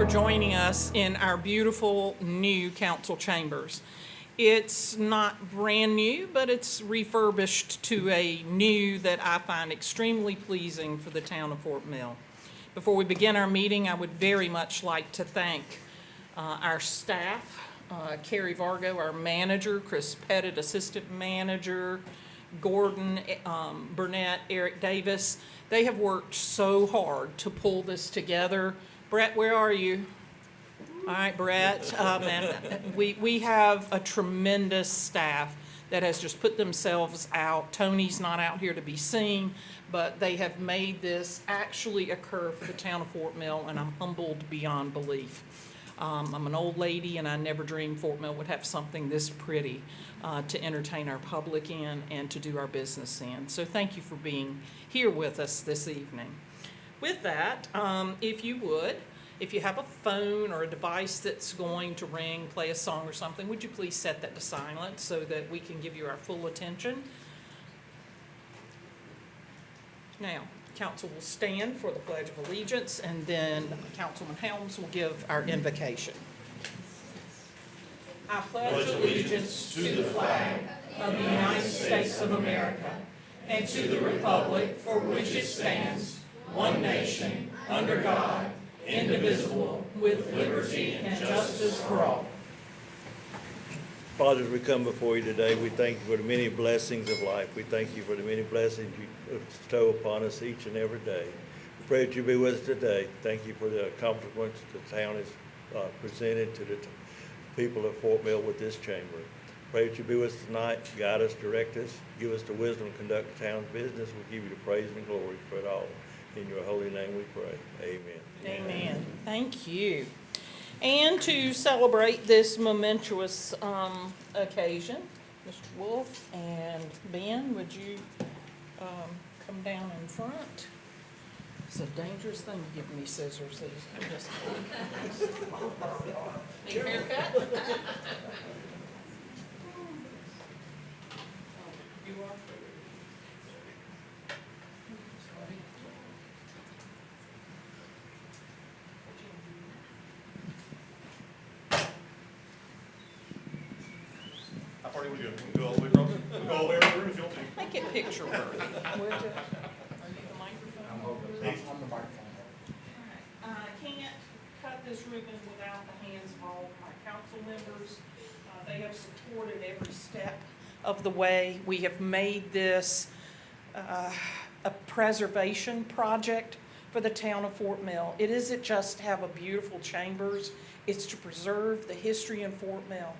for joining us in our beautiful new council chambers. It's not brand new, but it's refurbished to a new that I find extremely pleasing for the town of Fort Mill. Before we begin our meeting, I would very much like to thank our staff, Carrie Vargo, our manager, Chris Pettit, assistant manager, Gordon, Burnett, Eric Davis. They have worked so hard to pull this together. Brett, where are you? All right, Brett. And we have a tremendous staff that has just put themselves out. Tony's not out here to be seen, but they have made this actually occur for the town of Fort Mill, and I'm humbled beyond belief. I'm an old lady, and I never dreamed Fort Mill would have something this pretty to entertain our public in and to do our business in. So thank you for being here with us this evening. With that, if you would, if you have a phone or a device that's going to ring, play a song or something, would you please set that to silent so that we can give you our full attention? Now, council will stand for the Pledge of Allegiance, and then Councilman Helms will give our invocation. I pledge allegiance to the flag of the United States of America and to the republic for which it stands, one nation, under God, indivisible, with liberty and justice for all. Father, as we come before you today, we thank you for the many blessings of life. We thank you for the many blessings you bestow upon us each and every day. We pray that you be with us today. Thank you for the accomplishments the town has presented to the people of Fort Mill with this chamber. Pray that you be with us tonight, guide us, direct us, give us the wisdom to conduct the town's business. We give you the praise and glory for it all. In your holy name we pray. Amen. Amen. Thank you. And to celebrate this momentous occasion, Mr. Wolf and Ben, would you come down in front? It's a dangerous thing to give me scissors. I'm just need a haircut? You are? How far are we doing? We'll go all the way across? We'll go all the way around the room if you want to. Make it picture worthy. Would you? Are you the microphone? I'm the microphone. I can't cut this ribbon without the hands of all of my council members. They have supported every step of the way. We have made this a preservation project for the town of Fort Mill. It isn't just to have a beautiful chambers, it's to preserve the history in Fort Mill.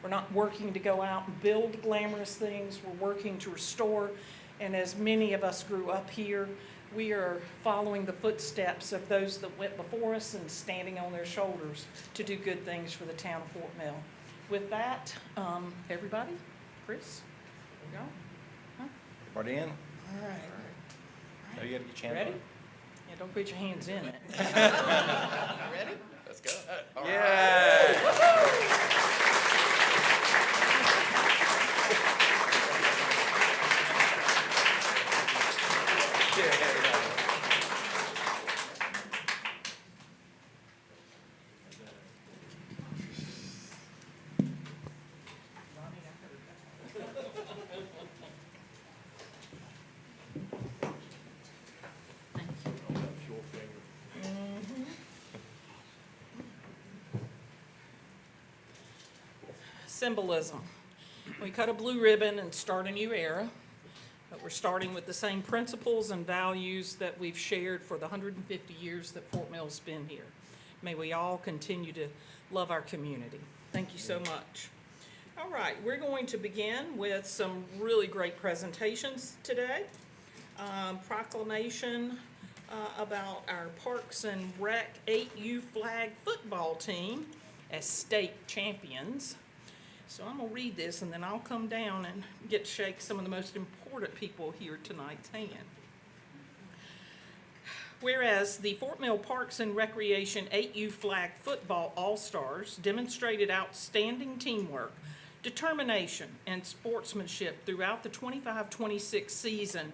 We're not working to go out and build glamorous things, we're working to restore, and as many of us grew up here, we are following the footsteps of those that went before us and standing on their shoulders to do good things for the town of Fort Mill. With that, everybody, Chris, there you go. Everybody in? All right. Now you gotta get your hand Ready? on. Yeah, don't put your hands in it. Ready? Let's go. Yeah. Symbolism. We cut a blue ribbon and start a new era, but we're starting with the same principles and values that we've shared for the 150 years that Fort Mill's been here. May we all continue to love our community. Thank you so much. All right, we're going to begin with some really great presentations today. Proclamation about our Parks and Rec 8U flag football team as state champions. So I'm going to read this, and then I'll come down and get to shake some of the most important people here tonight's hand. Whereas the Fort Mill Parks and Recreation 8U Flag Football All-Stars demonstrated outstanding teamwork, determination, and sportsmanship throughout the 25-26 season,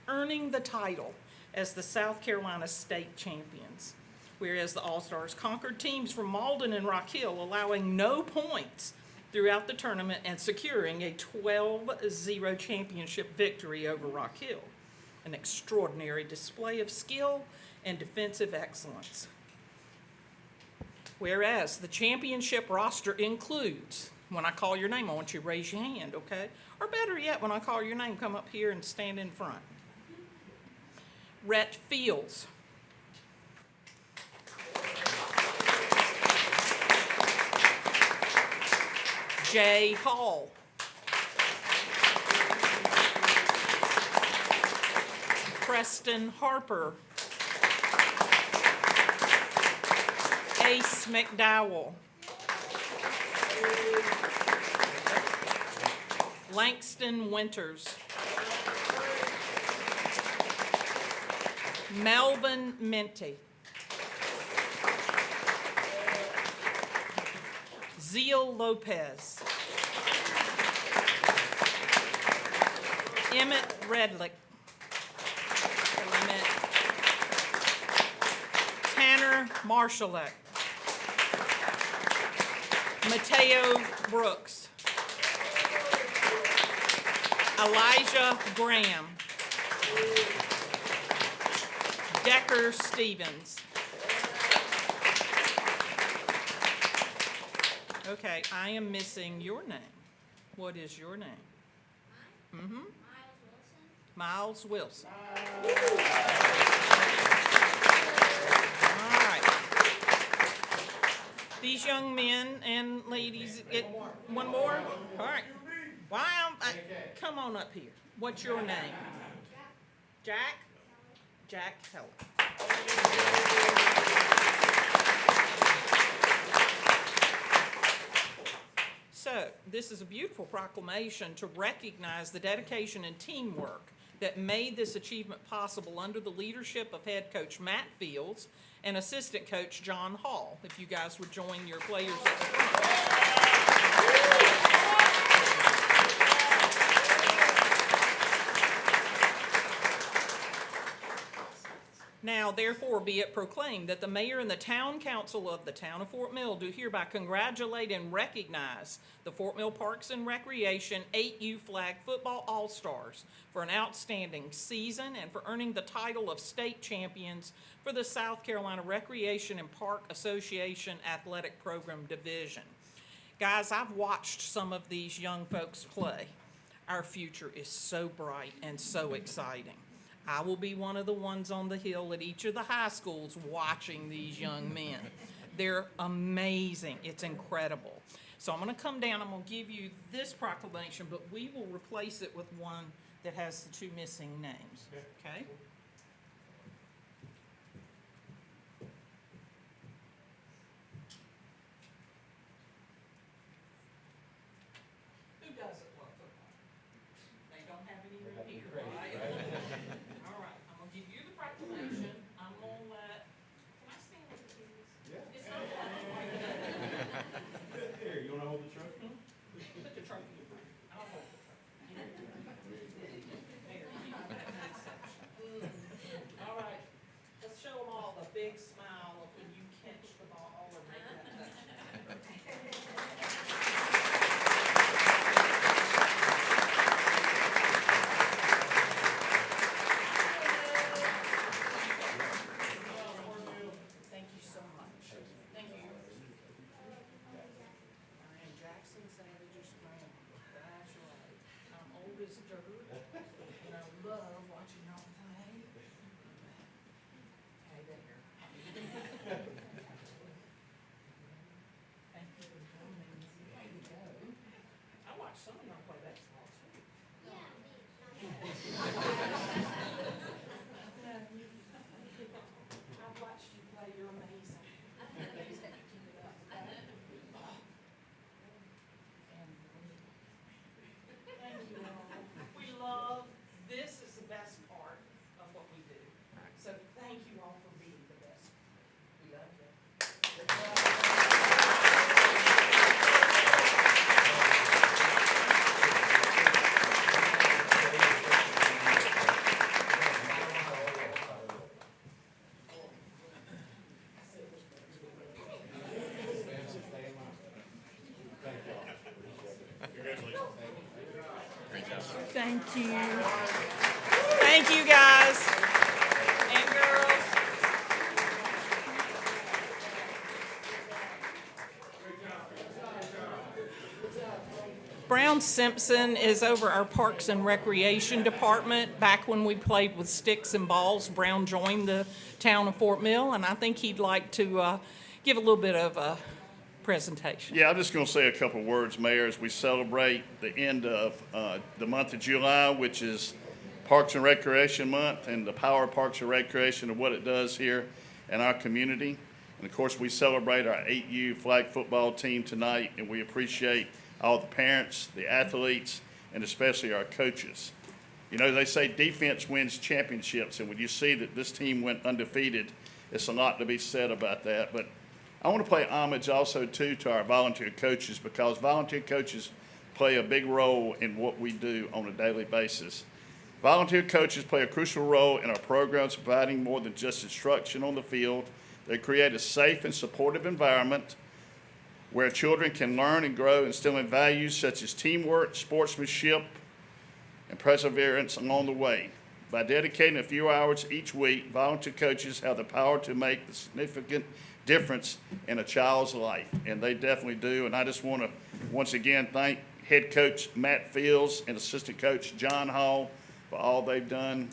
earning the title as the South Carolina State Champions. Whereas the All-Stars conquered teams from Malden and Rock Hill, allowing no points throughout the tournament and securing a 12-0 championship victory over Rock Hill. An extraordinary display of skill and defensive excellence. Whereas the championship roster includes, when I call your name, I want you to raise your hand, okay? Or better yet, when I call your name, come up here and stand in front. Rhett Fields. Jay Hall. Preston Harper. Ace McDowell. Langston Winters. Melvin Minty. Zeal Lopez. Emmett Redlick. Tanner Marshallek. Mateo Brooks. Elijah Graham. Decker Stevens. Okay, I am missing your name. What is your name? Mm-hmm. Miles Wilson. All right. These young men and ladies get one more? All right. Come on up here. What's your name? Jack? Jack Heller. So, this is a beautiful proclamation to recognize the dedication and teamwork that made this achievement possible under the leadership of head coach Matt Fields and assistant coach John Hall. If you guys would join your players at the front. Now, therefore, be it proclaimed that the mayor and the town council of the town of Fort Mill do hereby congratulate and recognize the Fort Mill Parks and Recreation 8U Flag Football All-Stars for an outstanding season and for earning the title of state champions for the South Carolina Recreation and Park Association Athletic Program Division. Guys, I've watched some of these young folks play. Our future is so bright and so exciting. I will be one of the ones on the hill at each of the high schools watching these young men. They're amazing. It's incredible. So I'm going to come down. I'm going to give you this proclamation, but we will replace it with one that has the two missing names. Okay? Who doesn't love football? They don't have any room here, right? All right, I'm gonna give you the proclamation. I'm gonna let, can I stand with the kids? Yeah. It's not fun. Here, you wanna hold the trophy? Put the trophy in front. I'll hold the trophy. There, keep that midsection. All right, let's show them all the big smile of when you catch the ball or make that touchdown. Thank you so much. Thank you. I am Jackson Savage's grandma. That's right. I'm old as dirt, and I love watching y'all play. Hey there. Thank you. Thank you, guys and girls. Brown Simpson is over our Parks and Recreation Department. Back when we played with sticks and balls, Brown joined the town of Fort Mill, and I think he'd like to give a little bit of a presentation. Yeah, I'm just going to say a couple words, Mayor, as we celebrate the end of the month of July, which is Parks and Recreation Month, and the power of Parks and Recreation and what it does here in our community. And of course, we celebrate our 8U flag football team tonight, and we appreciate all the parents, the athletes, and especially our coaches. You know, they say defense wins championships, and when you see that this team went undefeated, it's a lot to be said about that. But I want to pay homage also, too, to our volunteer coaches, because volunteer coaches play a big role in what we do on a daily basis. Volunteer coaches play a crucial role in our programs, providing more than just instruction on the field. They create a safe and supportive environment where children can learn and grow, instilling values such as teamwork, sportsmanship, and perseverance along the way. By dedicating a few hours each week, volunteer coaches have the power to make the significant difference in a child's life, and they definitely do. And I just want to once again thank head coach Matt Fields and assistant coach John Hall for all they've done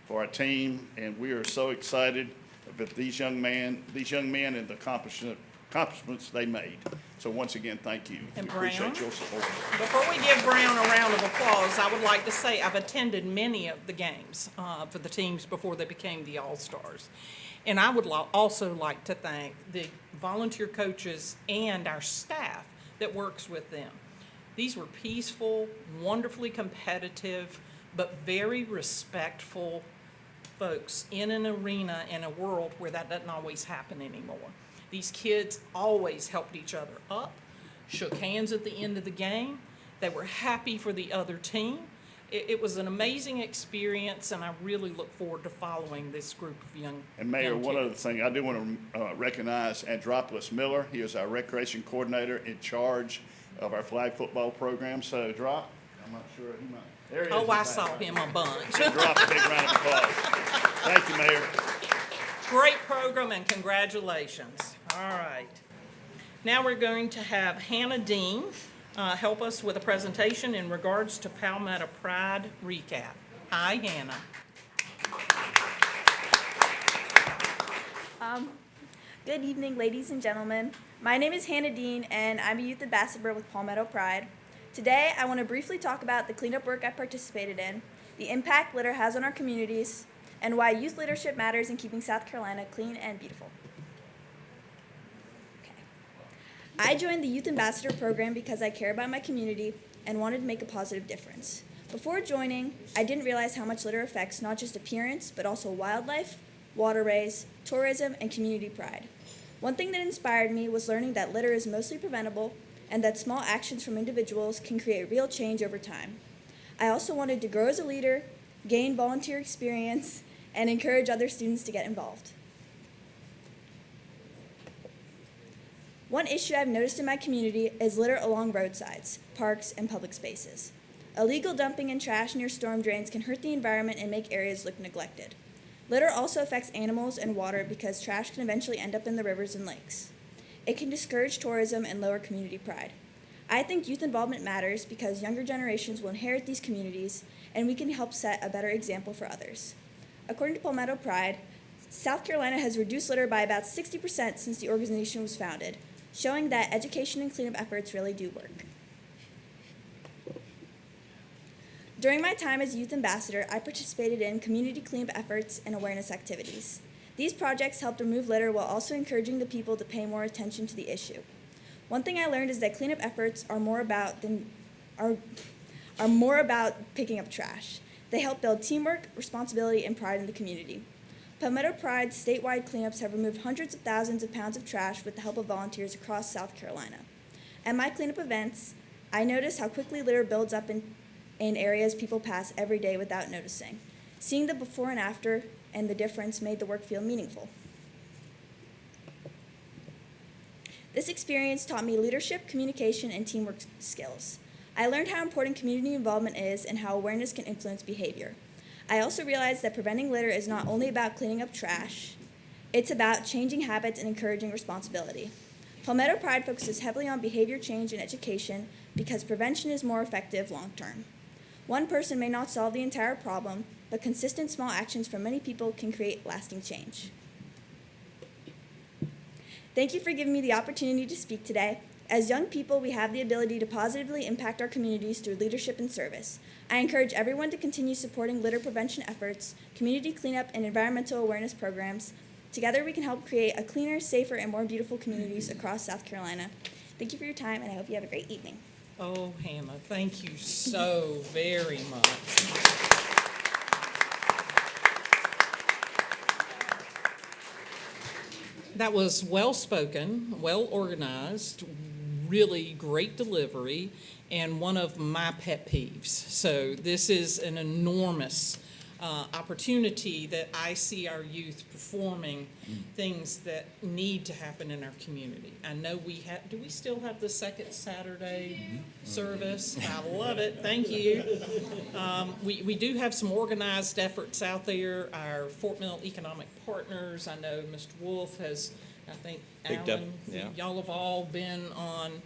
for our team, and we are so excited about these young men and the accomplishments they made. So once again, thank you. And We appreciate Brown? your support. Before we give Brown a round of applause, I would like to say I've attended many of the games for the teams before they became the All-Stars. And I would also like to thank the volunteer coaches and our staff that works with them. These were peaceful, wonderfully competitive, but very respectful folks in an arena in a world where that doesn't always happen anymore. These kids always helped each other up, shook hands at the end of the game. They were happy for the other team. It was an amazing experience, and I really look forward to following this group of young And Mayor, young one other kids. thing, I do want to recognize Andropoulos Miller. He is our recreation coordinator in charge of our flag football program. So drop, I'm not sure, he might, there he is. Oh, I saw him a bunch. Drop a big round of applause. Thank you, Mayor. Great program, and congratulations. All right. Now we're going to have Hannah Dean help us with a presentation in regards to Palmetto Pride recap. Hi, Hannah. Good evening, ladies and gentlemen. My name is Hannah Dean, and I'm a youth ambassador with Palmetto Pride. Today, I want to briefly talk about the cleanup work I participated in, the impact litter has on our communities, and why youth leadership matters in keeping South Carolina clean and beautiful. I joined the Youth Ambassador program because I care about my community and wanted to make a positive difference. Before joining, I didn't realize how much litter affects not just appearance, but also wildlife, waterways, tourism, and community pride. One thing that inspired me was learning that litter is mostly preventable and that small actions from individuals can create real change over time. I also wanted to grow as a leader, gain volunteer experience, and encourage other students to get involved. One issue I've noticed in my community is litter along roadsides, parks, and public spaces. Illegal dumping and trash near storm drains can hurt the environment and make areas look neglected. Litter also affects animals and water because trash can eventually end up in the rivers and lakes. It can discourage tourism and lower community pride. I think youth involvement matters because younger generations will inherit these communities, and we can help set a better example for others. According to Palmetto Pride, South Carolina has reduced litter by about 60% since the organization was founded, showing that education and cleanup efforts really do work. During my time as youth ambassador, I participated in community cleanup efforts and awareness activities. These projects helped remove litter while also encouraging the people to pay more attention to the issue. One thing I learned is that cleanup efforts are more about picking up trash. They help build teamwork, responsibility, and pride in the community. Palmetto Pride's statewide cleanups have removed hundreds of thousands of pounds of trash with the help of volunteers across South Carolina. At my cleanup events, I noticed how quickly litter builds up in areas people pass every day without noticing. Seeing the before and after and the difference made the work feel meaningful. This experience taught me leadership, communication, and teamwork skills. I learned how important community involvement is and how awareness can influence behavior. I also realized that preventing litter is not only about cleaning up trash, it's about changing habits and encouraging responsibility. Palmetto Pride focuses heavily on behavior change and education because prevention is more effective long term. One person may not solve the entire problem, but consistent small actions from many people can create lasting change. Thank you for giving me the opportunity to speak today. As young people, we have the ability to positively impact our communities through leadership and service. I encourage everyone to continue supporting litter prevention efforts, community cleanup, and environmental awareness programs. Together, we can help create a cleaner, safer, and more beautiful communities across South Carolina. Thank you for your time, and I hope you have a great evening. Oh, Hannah, thank you so very much. That was well-spoken, well-organized, really great delivery, and one of my pet peeves. So this is an enormous opportunity that I see our youth performing things that need to happen in our community. I know we have, do we still have the second Saturday service? I love it, thank you. We do have some organized efforts out there. Our Fort Mill Economic Partners, I know Mr. Wolf has, I think, Picked up, Alan, yeah. y'all have all been on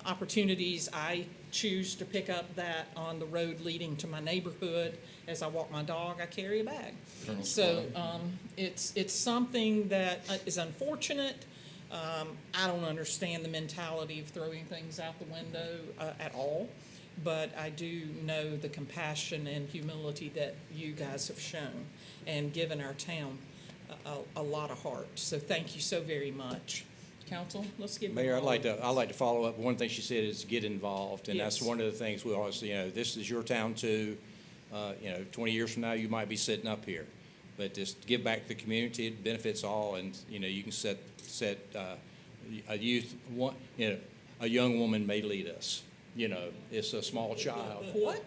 opportunities. I choose to pick up that on the road leading to my neighborhood. As I walk my dog, I carry a bag. So it's something that is unfortunate. I don't understand the mentality of throwing things out the window at all, but I do know the compassion and humility that you guys have shown and given our town a lot of heart. So thank you so very much. Council, let's give Mayor, them I'd like to follow up. One thing she said is get involved, and that's Yes. one of the things we always, this is your town too. 20 years from now, you might be sitting up here, but just give back to the community. It benefits all, and you can set a youth. A young woman may lead us. It's a small child. What?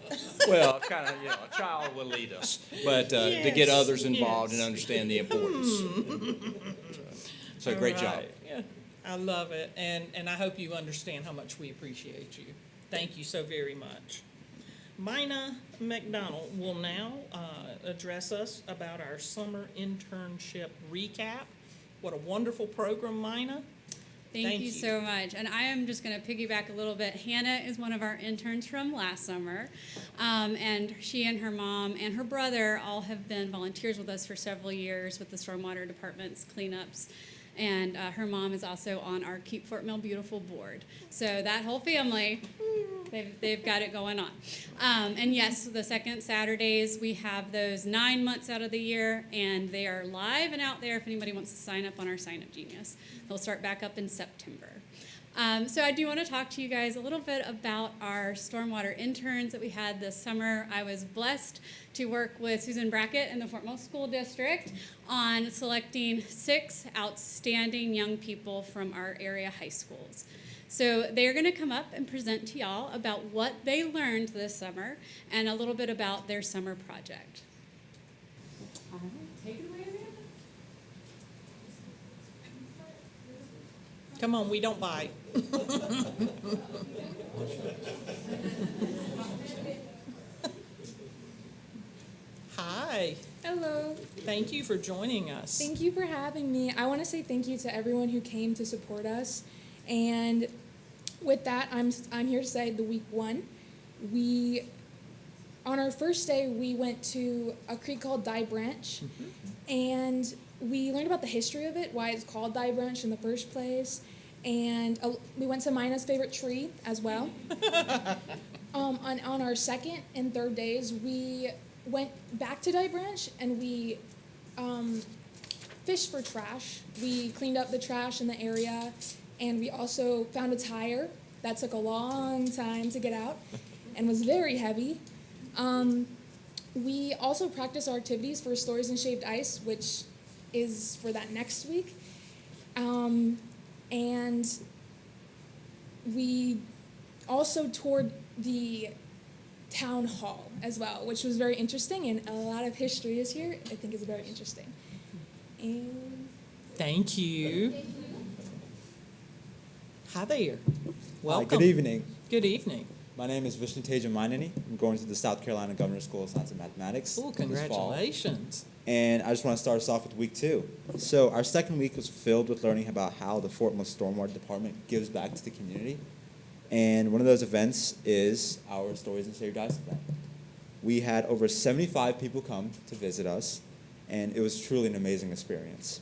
Well, kind of, a child will lead us, but to get others involved and understand the importance. So great All job. right. Yeah, I love it, and I hope you understand how much we appreciate you. Thank you so very much. Mina McDonald will now address us about our summer internship recap. What a wonderful program, Mina. Thank you so much. And I am just going to piggyback a little bit. Hannah is one of our interns from last summer. And she and her mom and her brother all have been volunteers with us for several years with the stormwater department's cleanups. And her mom is also on our Keep Fort Mill Beautiful board. So that whole family, they've got it going on. And yes, the second Saturdays, we have those 9 months out of the year, and they are live and out there if anybody wants to sign up on our Sign Up Genius. They'll start back up in September. So I do want to talk to you guys a little bit about our stormwater interns that we had this summer. I was blessed to work with Susan Brackett in the Fort Mill School District on selecting 6 outstanding young people from our area high schools. So they're going to come up and present to y'all about what they learned this summer and a little bit about their summer project. Take it away, Amanda. Come on, we don't bite. Hi, Hello. thank you for joining us. Thank you for having me. I want to say thank you to everyone who came to support us. And with that, I'm here to say the week 1, on our first day, we went to a creek called Dye Branch, and we learned about the history of it, why it's called Dye Branch in the first place, and we went to Mina's favorite tree as well. On our second and third days, we went back to Dye Branch and we fished for trash. We cleaned up the trash in the area, and we also found a tire that took a long time to get out and was very heavy. We also practiced our activities for Stories and Shaved Ice, which is for that next week. And we also toured the town hall as well, which was very interesting, and a lot of history is here. I think it's very interesting. And Thank you. Hi there. Welcome. Good evening. Good evening. My name is Vishnu Teja Mainini. I'm going to the South Carolina Governor School of Science and Mathematics. Oh, this fall. congratulations. And I just want to start us off with week 2. So our second week was filled with learning about how the Fort Mill Stormwater Department gives back to the community. And one of those events is our Stories and Share Your Dice event. We had over 75 people come to visit us, and it was truly an amazing experience.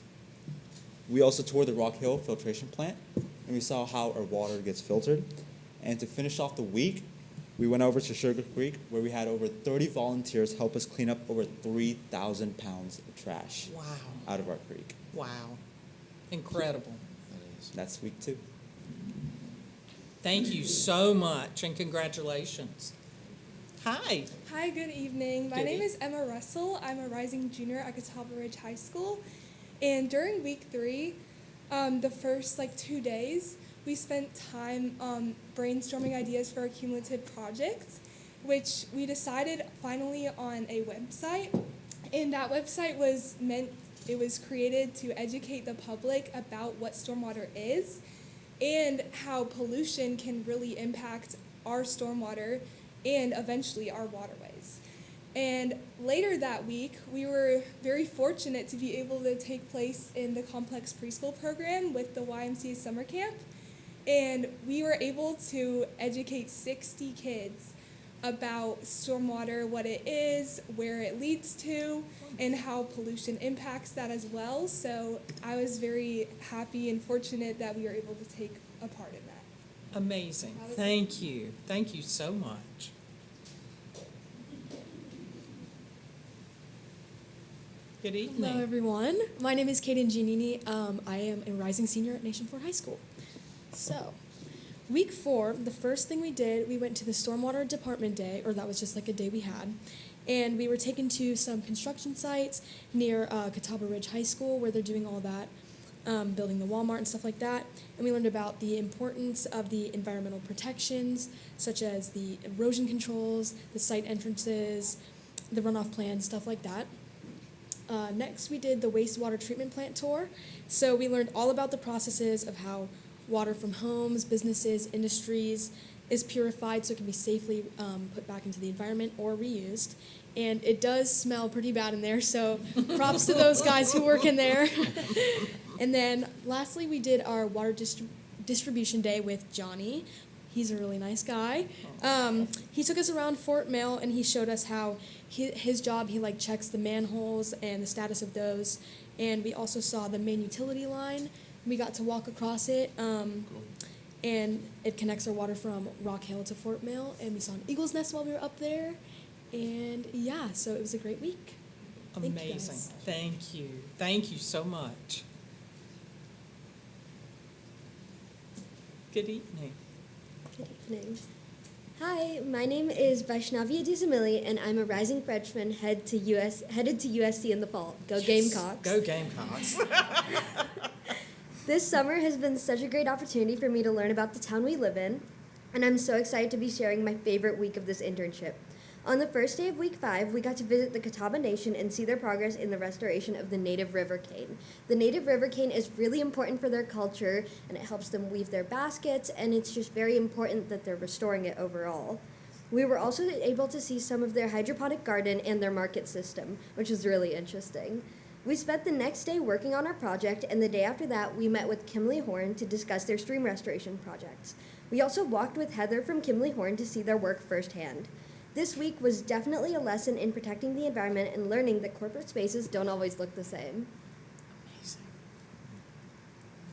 We also toured the Rock Hill filtration plant, and we saw how our water gets filtered. And to finish off the week, we went over to Sugar Creek, where we had over 30 volunteers help us clean up over 3,000 pounds of trash Wow. out of our creek. Wow. Incredible. That's week 2. Thank you so much and congratulations. Hi. Hi, good evening. My Good name eve- is Emma Russell. I'm a rising junior at Catawba Ridge High School. And during week 3, the first 2 days, we spent time brainstorming ideas for a cumulative project, which we decided finally on a website. And that website was created to educate the public about what stormwater is and how pollution can really impact our stormwater and eventually our waterways. And later that week, we were very fortunate to be able to take place in the complex preschool program with the YMCA summer camp. And we were able to educate 60 kids about stormwater, what it is, where it leads to, and how pollution impacts that as well. So I was very happy and fortunate that we were able to take a part in that. Amazing. That was- Thank you. Thank you so much. Good evening. Hello, everyone. My name is Kaden Giannini. I am a rising senior at Nation Ford High School. So, week 4, the first thing we did, we went to the Stormwater Department Day, or that was just like a day we had, and we were taken to some construction sites near Catawba Ridge High School where they're doing all that, building the Walmart and stuff like that, and we learned about the importance of the environmental protections, such as the erosion controls, the site entrances, the runoff plan, stuff like that. Next, we did the wastewater treatment plant tour. So we learned all about the processes of how water from homes, businesses, industries is purified so it can be safely put back into the environment or reused. And it does smell pretty bad in there, so props to those guys who work in there. And then lastly, we did our water distribution day with Johnny. He's a really nice guy. He took us around Fort Mill and he showed us how his job, he checks the manholes and the status of those. And we also saw the main utility line. We got to walk across it. And it connects our water from Rock Hill to Fort Mill. And we saw an eagle's nest while we were up there. And yeah, so it was a great week. Thank you, Amazing. guys. Thank you. Thank you so much. Good evening. Good evening. Hi, my name is Vaishnavi Adizamili, and I'm a rising freshman headed to USC in the fall. Go Gamecocks. Go Gamecocks. This summer has been such a great opportunity for me to learn about the town we live in, and I'm so excited to be sharing my favorite week of this internship. On the first day of week 5, we got to visit the Catawba Nation and see their progress in the restoration of the native river cane. The native river cane is really important for their culture, and it helps them weave their baskets, and it's just very important that they're restoring it overall. We were also able to see some of their hydroponic garden and their market system, which was really interesting. We spent the next day working on our project, and the day after that, we met with Kimley Horn to discuss their stream restoration projects. We also walked with Heather from Kimley Horn to see their work firsthand. This week was definitely a lesson in protecting the environment and learning that corporate spaces don't always look the same. Amazing.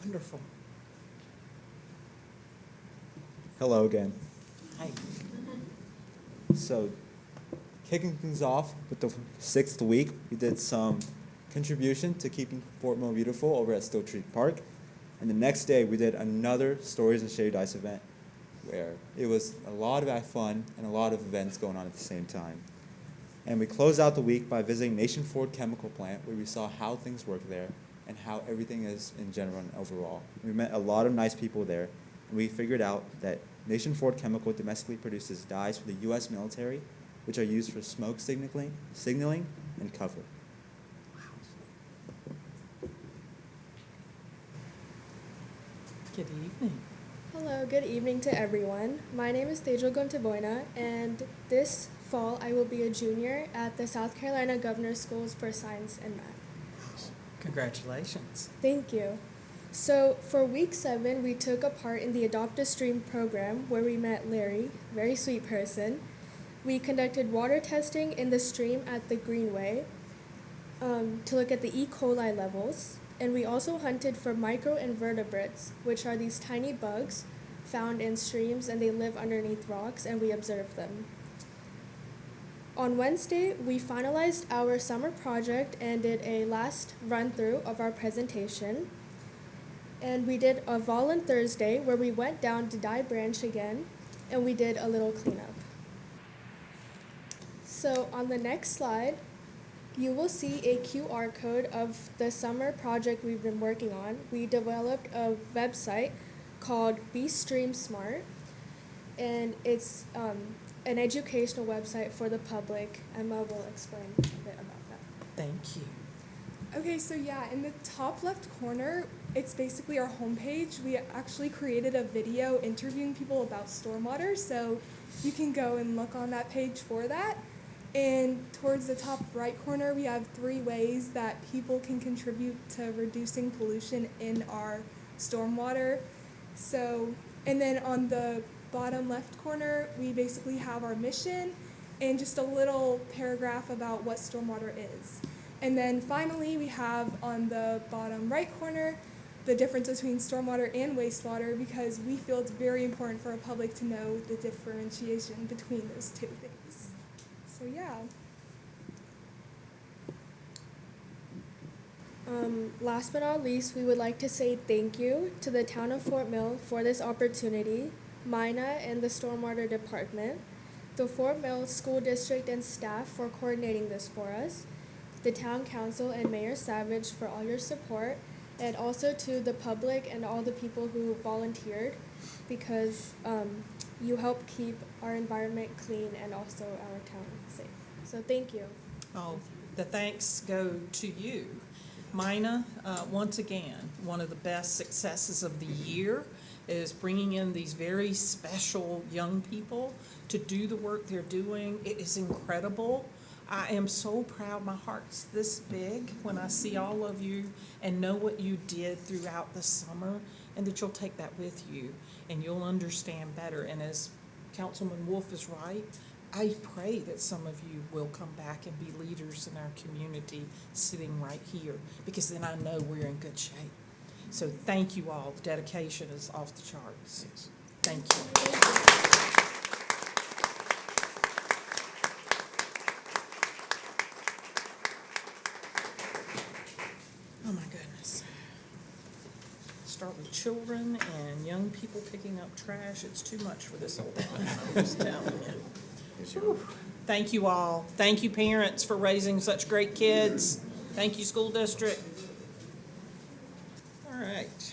Wonderful. Hello again. Hi. So, kicking things off with the 6th week, we did some contribution to keeping Fort Mill beautiful over at Still Tree Park. And the next day, we did another Stories and Share Your Dice event where it was a lot of fun and a lot of events going on at the same time. And we closed out the week by visiting Nation Ford Chemical Plant, where we saw how things work there and how everything is in general and overall. We met a lot of nice people there, and we figured out that Nation Ford Chemical domestically produces dyes for the U.S. military, which are used for smoke signaling, and cover. Good evening. Hello, good evening to everyone. My name is Tejal Gontaboina, and this fall I will be a junior at the South Carolina Governor's Schools for Science and Math. Congratulations. Thank you. So, for week 7, we took a part in the Adopt a Stream program where we met Larry, very sweet person. We conducted water testing in the stream at the Greenway to look at the E. coli levels. And we also hunted for microinvertebrates, which are these tiny bugs found in streams and they live underneath rocks, and we observed them. On Wednesday, we finalized our summer project and did a last run-through of our presentation. And we did a vol on Thursday where we went down to Dye Branch again and we did a little cleanup. So on the next slide, you will see a QR code of the summer project we've been working on. We developed a website called Be Stream Smart, and it's an educational website for the public. Emma will explain a bit about that. Thank you. Okay, so yeah, in the top left corner, it's basically our homepage. We actually created a video interviewing people about stormwater, so you can go and look on that page for that. And towards the top right corner, we have 3 ways that people can contribute to reducing pollution in our stormwater. So, and then on the bottom left corner, we basically have our mission and just a little paragraph about what stormwater is. And then finally, we have on the bottom right corner the difference between stormwater and wastewater, because we feel it's very important for our public to know the differentiation between those 2 things. So yeah. Last but not least, we would like to say thank you to the town of Fort Mill for this opportunity, Mina and the Stormwater Department, the Fort Mill School District and staff for coordinating this for us, the town council and Mayor Savage for all your support, and also to the public and all the people who volunteered, because you help keep our environment clean and also our town safe. So thank you. Oh, the thanks go to you. Mina, once again, one of the best successes of the year is bringing in these very special young people to do the work they're doing. It is incredible. I am so proud. My heart's this big when I see all of you and know what you did throughout the summer, and that you'll take that with you and you'll understand better. And as Councilman Wolf is right, I pray that some of you will come back and be leaders in our community sitting right here, because then I know we're in good shape. So thank you all. The dedication is off the charts. Thank you. Oh my goodness. Start with children and young people picking up trash. It's too much for this old man, I'm just telling you. Whew. Thank you all. Thank you, parents, for raising such great kids. Thank you, school district. All right.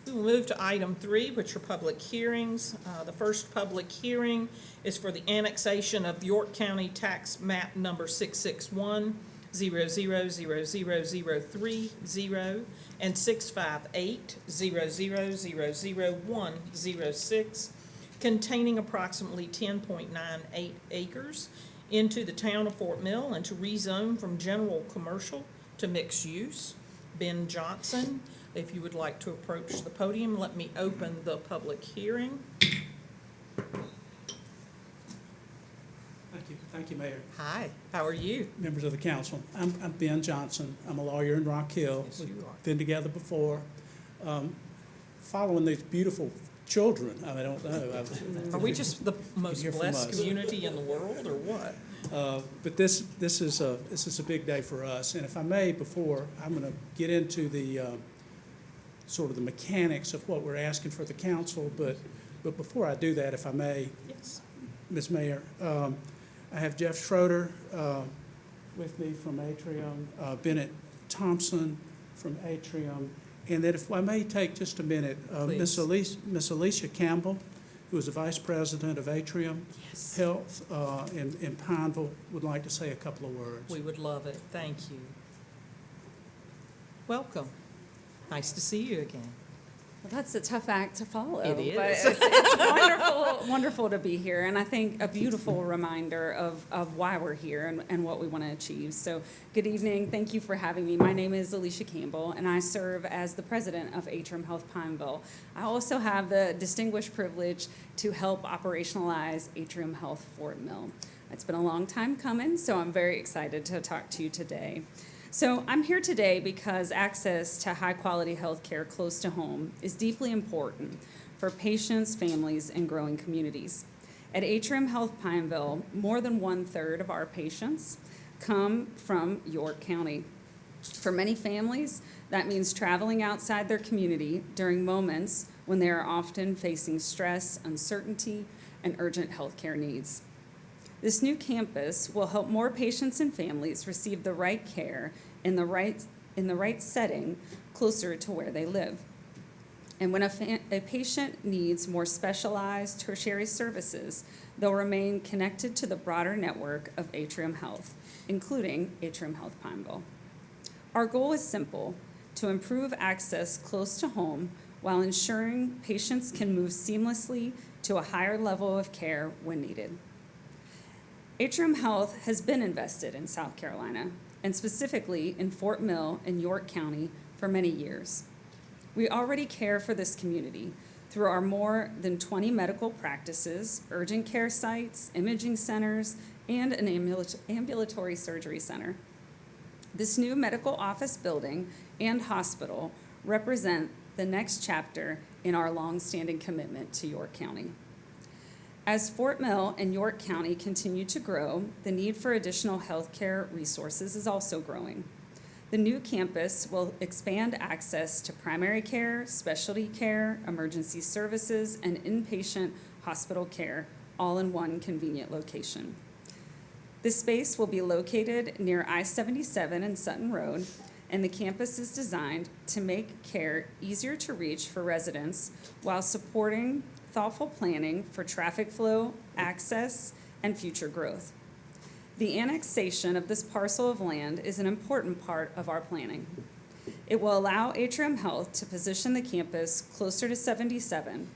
We will move to item 3, which are public hearings. The first public hearing is for the annexation of York County Tax Map Number 661. 000030 and 65800000106, containing approximately 10.98 acres into the town of Fort Mill, and to rezone from general commercial to mixed use. Ben Johnson, if you would like to approach the podium, let me open the public hearing. Thank you, Mayor. Hi, how are you? Members of the council. I'm Ben Johnson. I'm a lawyer in Rock Hill. Yes, you are. Been together before. Following these beautiful children, I don't know. Are we just the most hear from blessed us. community in the world, or what? But this is a big day for us. And if I may, before I'm going to get into the sort of the mechanics of what we're asking for the council, but before I do that, if I may, Yes. Ms. Mayor, I have Jeff Schroeder with me from Atrium, Bennett Thompson from Atrium, and that if I may take just a minute, Miss Alicia Campbell, who is the Vice President of Atrium Yes. Health in Pineville, would like to say a couple of words. We would love it. Thank you. Welcome. Nice to see you again. Well, that's a tough act to follow. It But is. it's wonderful, wonderful to be here, and I think a beautiful reminder of why we're here and what we want to achieve. So, good evening. Thank you for having me. My name is Alicia Campbell, and I serve as the president of Atrium Health Pineville. I also have the distinguished privilege to help operationalize Atrium Health Fort Mill. It's been a long time coming, so I'm very excited to talk to you today. So I'm here today because access to high-quality health care close to home is deeply important for patients, families, and growing communities. At Atrium Health Pineville, more than 1/3 of our patients come from York County. For many families, that means traveling outside their community during moments when they are often facing stress, uncertainty, and urgent health care needs. This new campus will help more patients and families receive the right care in the right setting closer to where they live. And when a patient needs more specialized tertiary services, they'll remain connected to the broader network of Atrium Health, including Atrium Health Pineville. Our goal is simple: to improve access close to home while ensuring patients can move seamlessly to a higher level of care when needed. Atrium Health has been invested in South Carolina, and specifically in Fort Mill and York County for many years. We already care for this community through our more than 20 medical practices, urgent care sites, imaging centers, and an ambulatory surgery center. This new medical office building and hospital represent the next chapter in our longstanding commitment to York County. As Fort Mill and York County continue to grow, the need for additional healthcare resources is also growing. The new campus will expand access to primary care, specialty care, emergency services, and inpatient hospital care, all in one convenient location. This space will be located near I-77 and Sutton Road, and the campus is designed to make care easier to reach for residents while supporting thoughtful planning for traffic flow, access, and future growth. The annexation of this parcel of land is an important part of our planning. It will allow Atrium Health to position the campus closer to 77,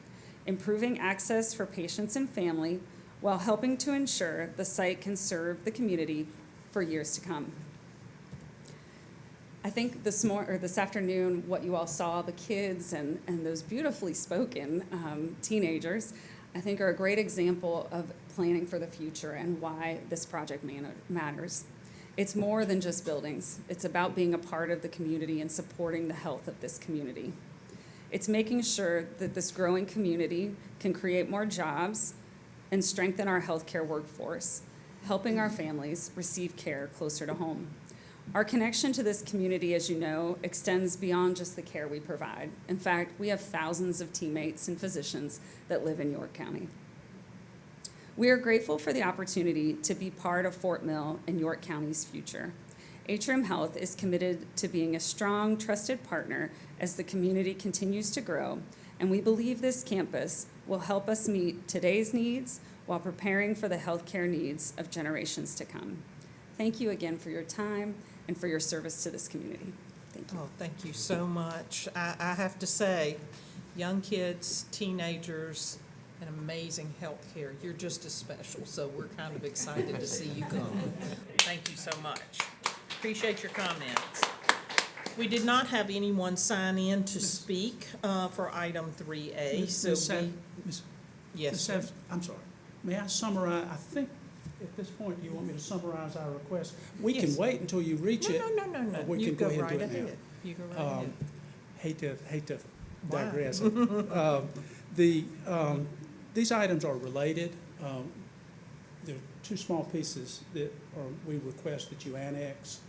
improving access for patients and family while helping to ensure the site can serve the community for years to come. I think this afternoon, what you all saw, the kids and those beautifully spoken teenagers, I think are a great example of planning for the future and why this project matters. It's more than just buildings. It's about being a part of the community and supporting the health of this community. It's making sure that this growing community can create more jobs and strengthen our healthcare workforce, helping our families receive care closer to home. Our connection to this community, as you know, extends beyond just the care we provide. In fact, we have thousands of teammates and physicians that live in York County. We are grateful for the opportunity to be part of Fort Mill and York County's future. Atrium Health is committed to being a strong, trusted partner as the community continues to grow, and we believe this campus will help us meet today's needs while preparing for the healthcare needs of generations to come. Thank you again for your time and for your service to this community. Thank you. Oh, thank you so much. I have to say, young kids, teenagers, and amazing health care. You're just as special, so we're kind of excited to see you come. Thank you so much. Appreciate your comments. We did not have anyone sign in to speak for item 3A, so yes, Ms. sir. Evans, I'm sorry. May I summarize? I think at this point, you want me to summarize our request? We can Yes. wait until you reach it. No. We You can go ahead and right do it now. ahead. You go right ahead. Hate to Why? digress. These items are related. There are two small pieces that we request that you annex,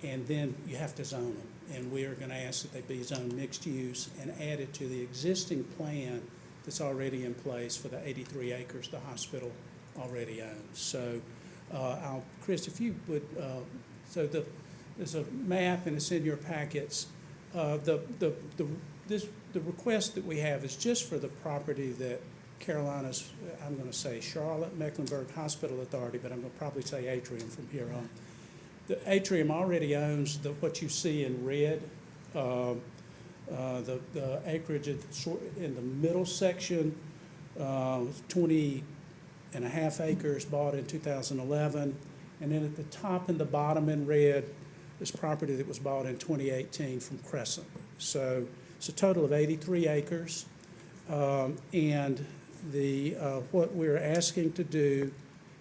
and then you have to zone them. And we are going to ask that they be zoned mixed use and added to the existing plan that's already in place for the 83 acres the hospital already owns. So, Chris, if you would, there's a map and it's in your packets. The request that we have is just for the property that Carolina's, I'm going to say Charlotte Mecklenburg Hospital Authority, but I'm going to probably say Atrium from here on. The Atrium already owns what you see in red. The acreage in the middle section, 20 and a half acres bought in 2011. And then at the top and the bottom in red is property that was bought in 2018 from Crescent. So it's a total of 83 acres. And what we're asking to do,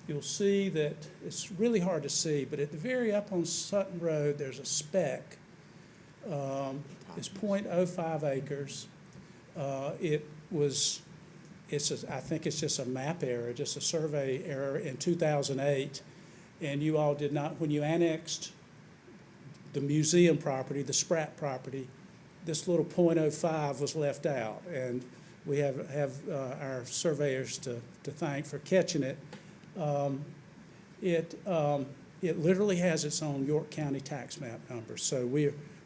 you'll see that it's really hard to see, but at the very up on Sutton Road, there's a speck. It's 0.05 acres. I think it's just a map error, just a survey error in 2008. And you all did not, when you annexed the museum property, the Spratt property, this little .05 was left out. And we have our surveyors to thank for catching it. It literally has its own York County tax map number. So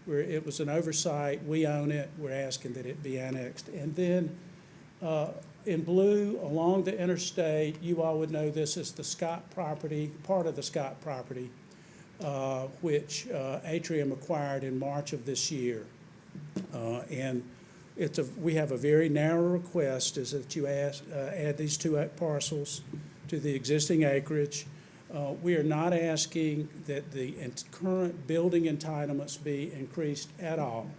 it was an oversight. We own it. We're asking that it be annexed. And then in blue, along the interstate, you all would know this as the Scott property, part of the Scott property, which Atrium acquired in March of this year. And we have a very narrow request, is that you add these two parcels to the existing acreage. We are not asking that the current building entitlements be increased at all.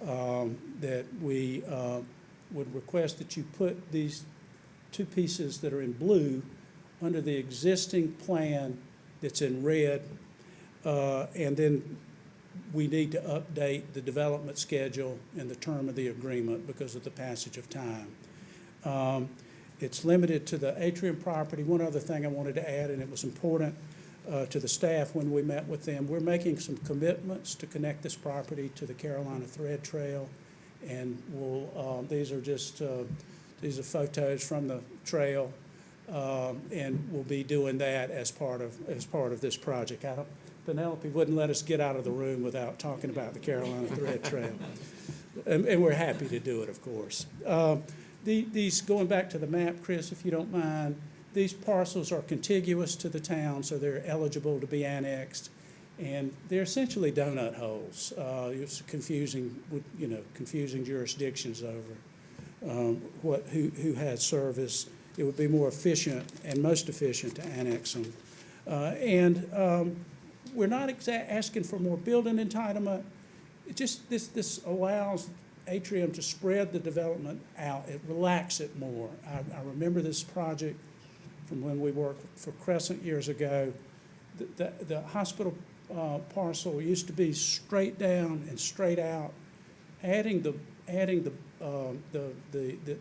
That we would request that you put these two pieces that are in blue under the existing plan that's in red. And then we need to update the development schedule and the term of the agreement because of the passage of time. It's limited to the Atrium property. One other thing I wanted to add, and it was important to the staff when we met with them, we're making some commitments to connect this property to the Carolina Thread Trail. And these are photos from the trail, and we'll be doing that as part of this project. Penelope wouldn't let us get out of the room without talking about the Carolina Thread Trail, and we're happy to do it, of course. These, going back to the map, Chris, if you don't mind, these parcels are contiguous to the town, so they're eligible to be annexed. And they're essentially donut holes. It's confusing jurisdictions over who has service. It would be more efficient and most efficient to annex them. We're not asking for more building entitlement. It just this allows Atrium to spread the development out. It relaxes it more. I remember this project from when we worked for Crescent years ago. The hospital parcel used to be straight down and straight out. Adding the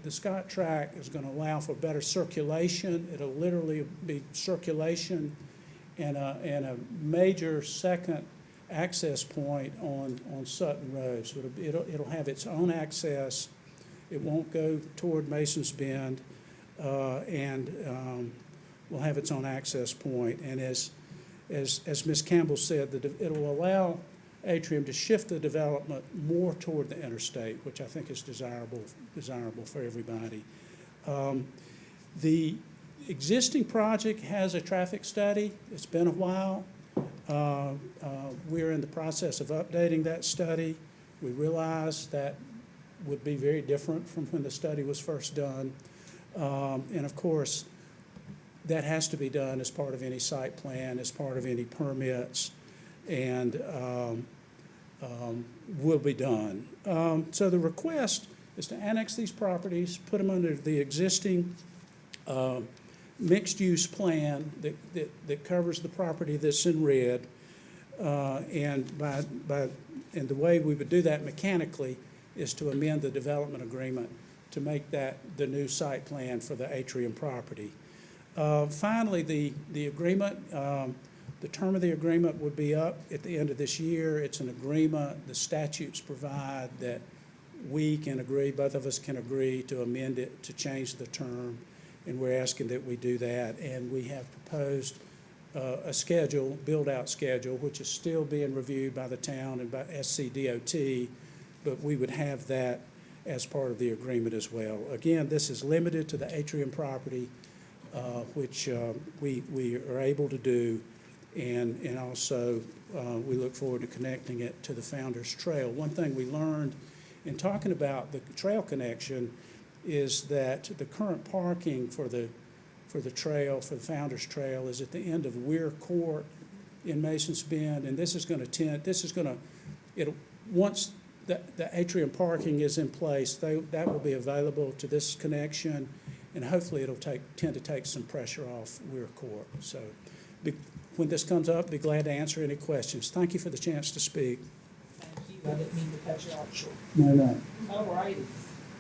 Scott track is going to allow for better circulation. It'll literally be circulation and a major second access point on Sutton Road. So it'll have its own access. It won't go toward Mason's Bend, and will have its own access point. And as Ms. Campbell said, it will allow Atrium to shift the development more toward the interstate, which I think is desirable for everybody. The existing project has a traffic study. It's been a while. We're in the process of updating that study. We realize that would be very different from when the study was first done. And of course, that has to be done as part of any site plan, as part of any permits, and will be done. So the request is to annex these properties, put them under the existing mixed-use plan that covers the property that's in red, and the way we would do that mechanically is to amend the development agreement to make that the new site plan for the Atrium property. Finally, the agreement, the term of the agreement would be up at the end of this year. It's an agreement. The statutes provide that we can agree, both of us can agree to amend it to change the term, and we're asking that we do that. And we have proposed a schedule, build-out schedule, which is still being reviewed by the town and by SCDOT, but we would have that as part of the agreement as well. Again, this is limited to the Atrium property, which we are able to do, and also we look forward to connecting it to the Founders Trail. One thing we learned In talking about the trail connection, is that the current parking for the trail, for the Founder's Trail, is at the end of Weir Court in Mason's Bend, and once the atrium parking is in place, that will be available to this connection, and hopefully it'll tend to take some pressure off Weir Court. So when this comes up, be glad to answer any questions. Thank you for the chance to speak. Thank you. I didn't mean to cut you off short. No. All righty.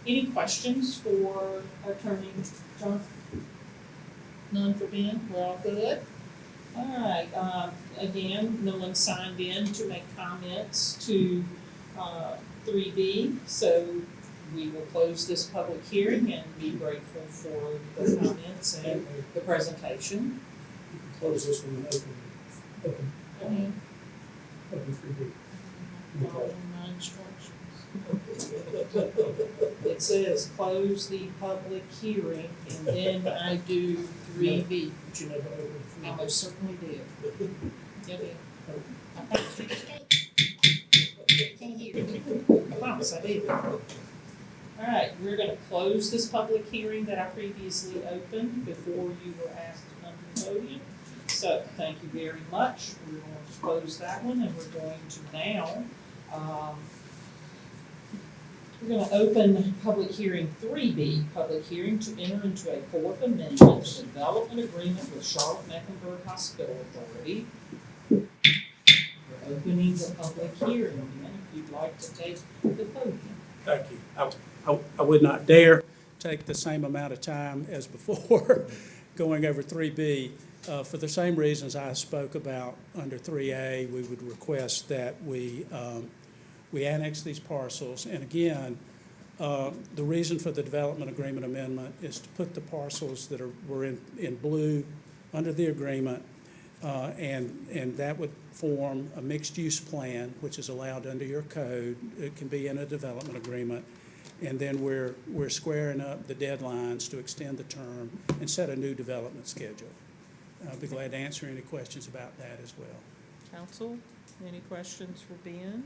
Any questions for Attorney Johnson? None for Ben? We're all good? All right. Again, no one signed in to make comments to 3B, so we will close this public hearing and be grateful for the comments and the presentation. Close this one and open 3B. Following my instructions. It says close the public hearing and then I do 3B. But you never open 3B. I most certainly did. Yeah, did. Can't hear you. I promise I did. All right, we're gonna close this public hearing that I previously opened before you were asked to come to the podium. So, thank you very much. We're going to close that one and we're going to now, we're going to open public hearing 3B, public hearing to enter into a Fourth Amendment development agreement with Charlotte-Mecklenburg Hospital Authority. We're opening the public hearing, and if you'd like to take the podium. Thank you. I would not dare take the same amount of time as before going over 3B. For the same reasons I spoke about under 3A, we would request that we annex these parcels. And again, the reason for the development agreement amendment is to put the parcels that were in blue under the agreement, and that would form a mixed-use plan, which is allowed under your code. It can be in a development agreement. And then we're squaring up the deadlines to extend the term and set a new development schedule. I'll be glad to answer any questions about that as well. Council, any questions for Ben?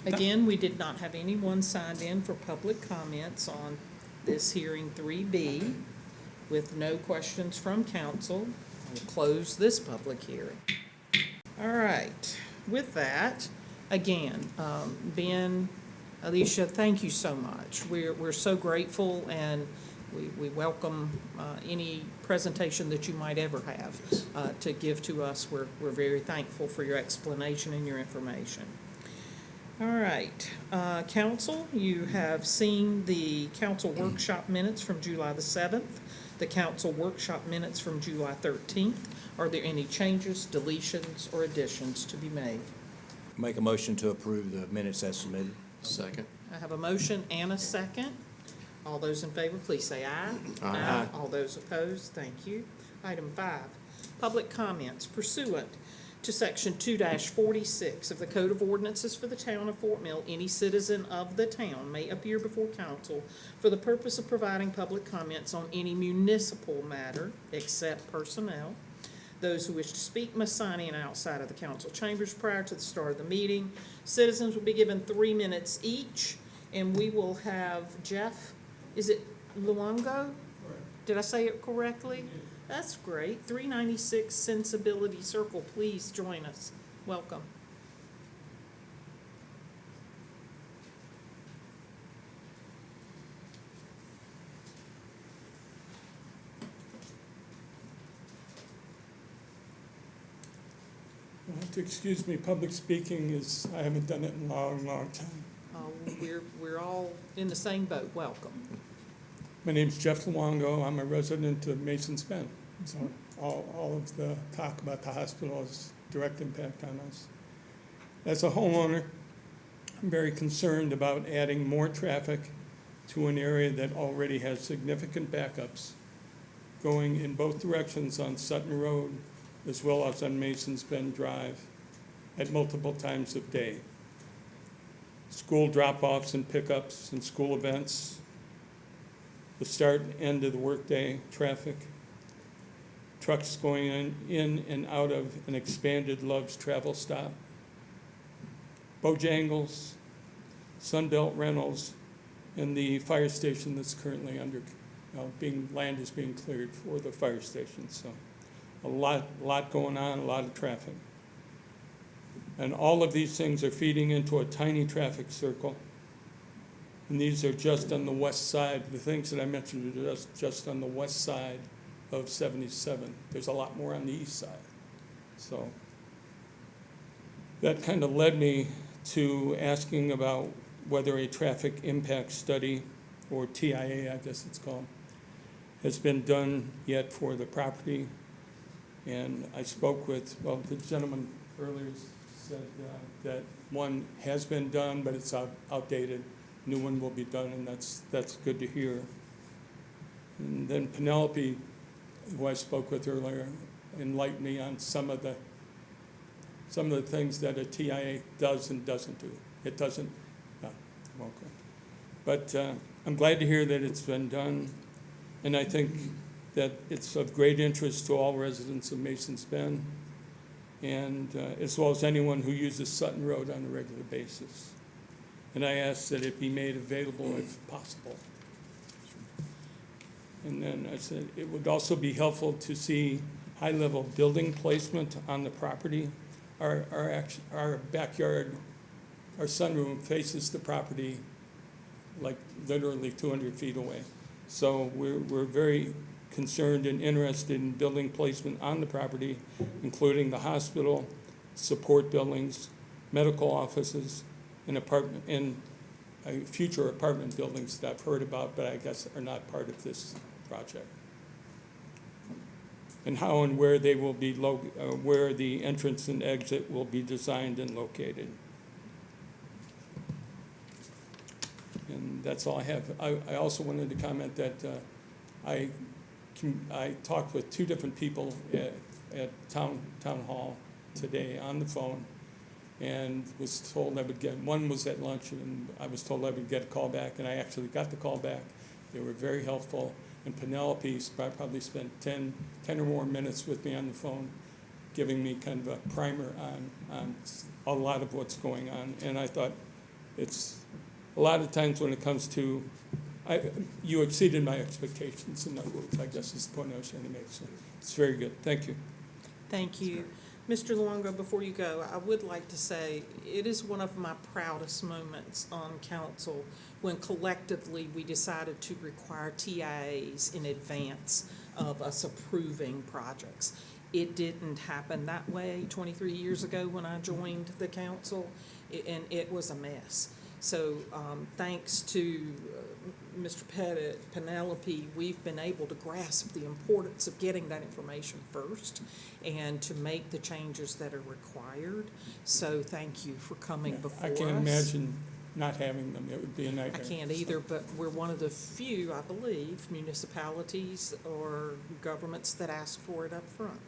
Again, we did not have anyone signed in for public comments on this hearing 3B. With no questions from council, we'll close this public hearing. All right, with that, again, Ben, Alicia, thank you so much. We're so grateful, and we welcome any presentation that you might ever have to give to us. We're very thankful for your explanation and your information. All right, council, you have seen the council workshop minutes from July the 7th, the council workshop minutes from July 13th. Are there any changes, deletions, or additions to be made? Make a motion to approve the minutes as submitted. Second. I have a motion and a second. All those in favor, please say aye. Aye. All those opposed, thank you. Item 5, public comments pursuant to Section 2-46 of the Code of Ordinances for the Town of Fort Mill. Any citizen of the town may appear before council for the purpose of providing public comments on any municipal matter except personnel. Those who wish to speak must sign in outside of the council chambers prior to the start of the meeting. Citizens will be given 3 minutes each, and we will have Jeff, is it Luongo? Did I say it correctly? That's great. 396 Sensibility Circle, please join us. Welcome. You'll have to excuse me, public speaking is, I haven't done it in a long, long time. We're all in the same boat. Welcome. My name's Jeff Luongo. I'm a resident of Mason's Bend. So all of the talk about the hospital has direct impact on us. As a homeowner, I'm very concerned about adding more traffic to an area that already has significant backups going in both directions on Sutton Road as well as on Mason's Bend Drive at multiple times of day. School drop-offs and pickups and school events, the start and end of the workday traffic, trucks going in and out of an expanded Love's travel stop, Bojangles, Sunbelt Rentals, and the fire station that's currently land is being cleared for the fire station. So a lot going on, a lot of traffic. And all of these things are feeding into a tiny traffic circle. And these are just on the west side. The things that I mentioned are just on the west side of 77. There's a lot more on the east side. So that kind of led me to asking about whether a traffic impact study, or TIA, I guess it's called, has been done yet for the property. And I spoke with, the gentleman earlier said that one has been done, but it's outdated. New one will be done, and that's good to hear. And then Penelope, who I spoke with earlier, enlightened me on some of the things that a TIA does and doesn't do. It doesn't, welcome. But I'm glad to hear that it's been done, and I think that it's of great interest to all residents of Masons Bend, and as well as anyone who uses Sutton Road on a regular basis. And I ask that it be made available if possible. And then I said it would also be helpful to see high-level building placement on the property. Our backyard, our sunroom faces the property like literally 200 feet away. So we're very concerned and interested in building placement on the property, including the hospital, support buildings, medical offices, and future apartment buildings that I've heard about, but I guess are not part of this project. And how and where they will be, where the entrance and exit will be designed and located. And that's all I have. I also wanted to comment that I talked with two different people at town hall today on the phone, and was told I would get, one was at lunch, and I was told I would get a call back, and I actually got the call back. They were very helpful, and Penelope probably spent 10 or more minutes with me on the phone, giving me kind of a primer on a lot of what's going on. And I thought it's a lot of times when it comes to, you exceeded my expectations, in other words, I guess is the point I was trying to make. So it's very good. Thank you. Thank you. Mr. Luongo, before you go, I would like to say it is one of my proudest moments on council when collectively we decided to require TIAs in advance of us approving projects. It didn't happen that way 23 years ago when I joined the council, and it was a mess. So thanks to Mr. Pettit, Penelope, we've been able to grasp the importance of getting that information first and to make the changes that are required. So thank you for coming before us. I can't imagine not having them. It would be a nightmare. I can't either, but we're one of the few, I believe, municipalities or governments that ask for it up front.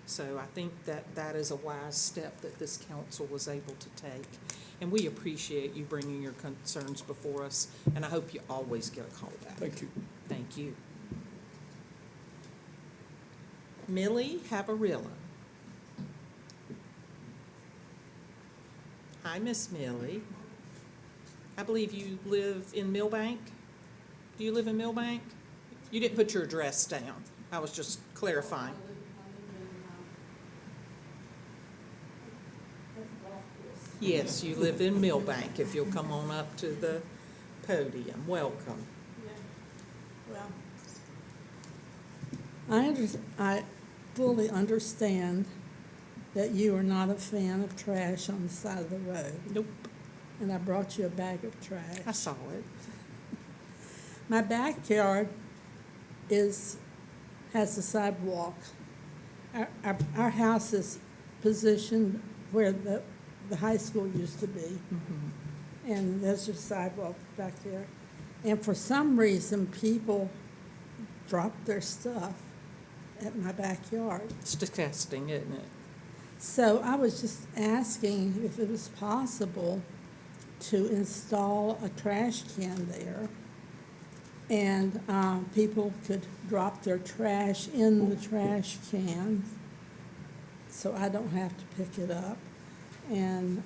So I think that that is a wise step that this council was able to take. And we appreciate you bringing your concerns before us, and I hope you always get a call back. Thank you. Thank you. Millie Havarilla. Hi, Miss Millie. I believe you live in Millbank. Do you live in Millbank? You didn't put your address down. I was just clarifying. Yes, you live in Millbank. If you'll come on up to the podium, welcome. Well, I fully understand that you are not a fan of trash on the side of the road. Nope. And I brought you a bag of trash. I saw it. My backyard has a sidewalk. Our house is positioned where the high school used to be. Mm-hmm. And there's a sidewalk back there. And for some reason, people drop their stuff at my backyard. It's disgusting, isn't it? So I was just asking if it was possible to install a trash can there, and people could drop their trash in the trash can, so I don't have to pick it up. And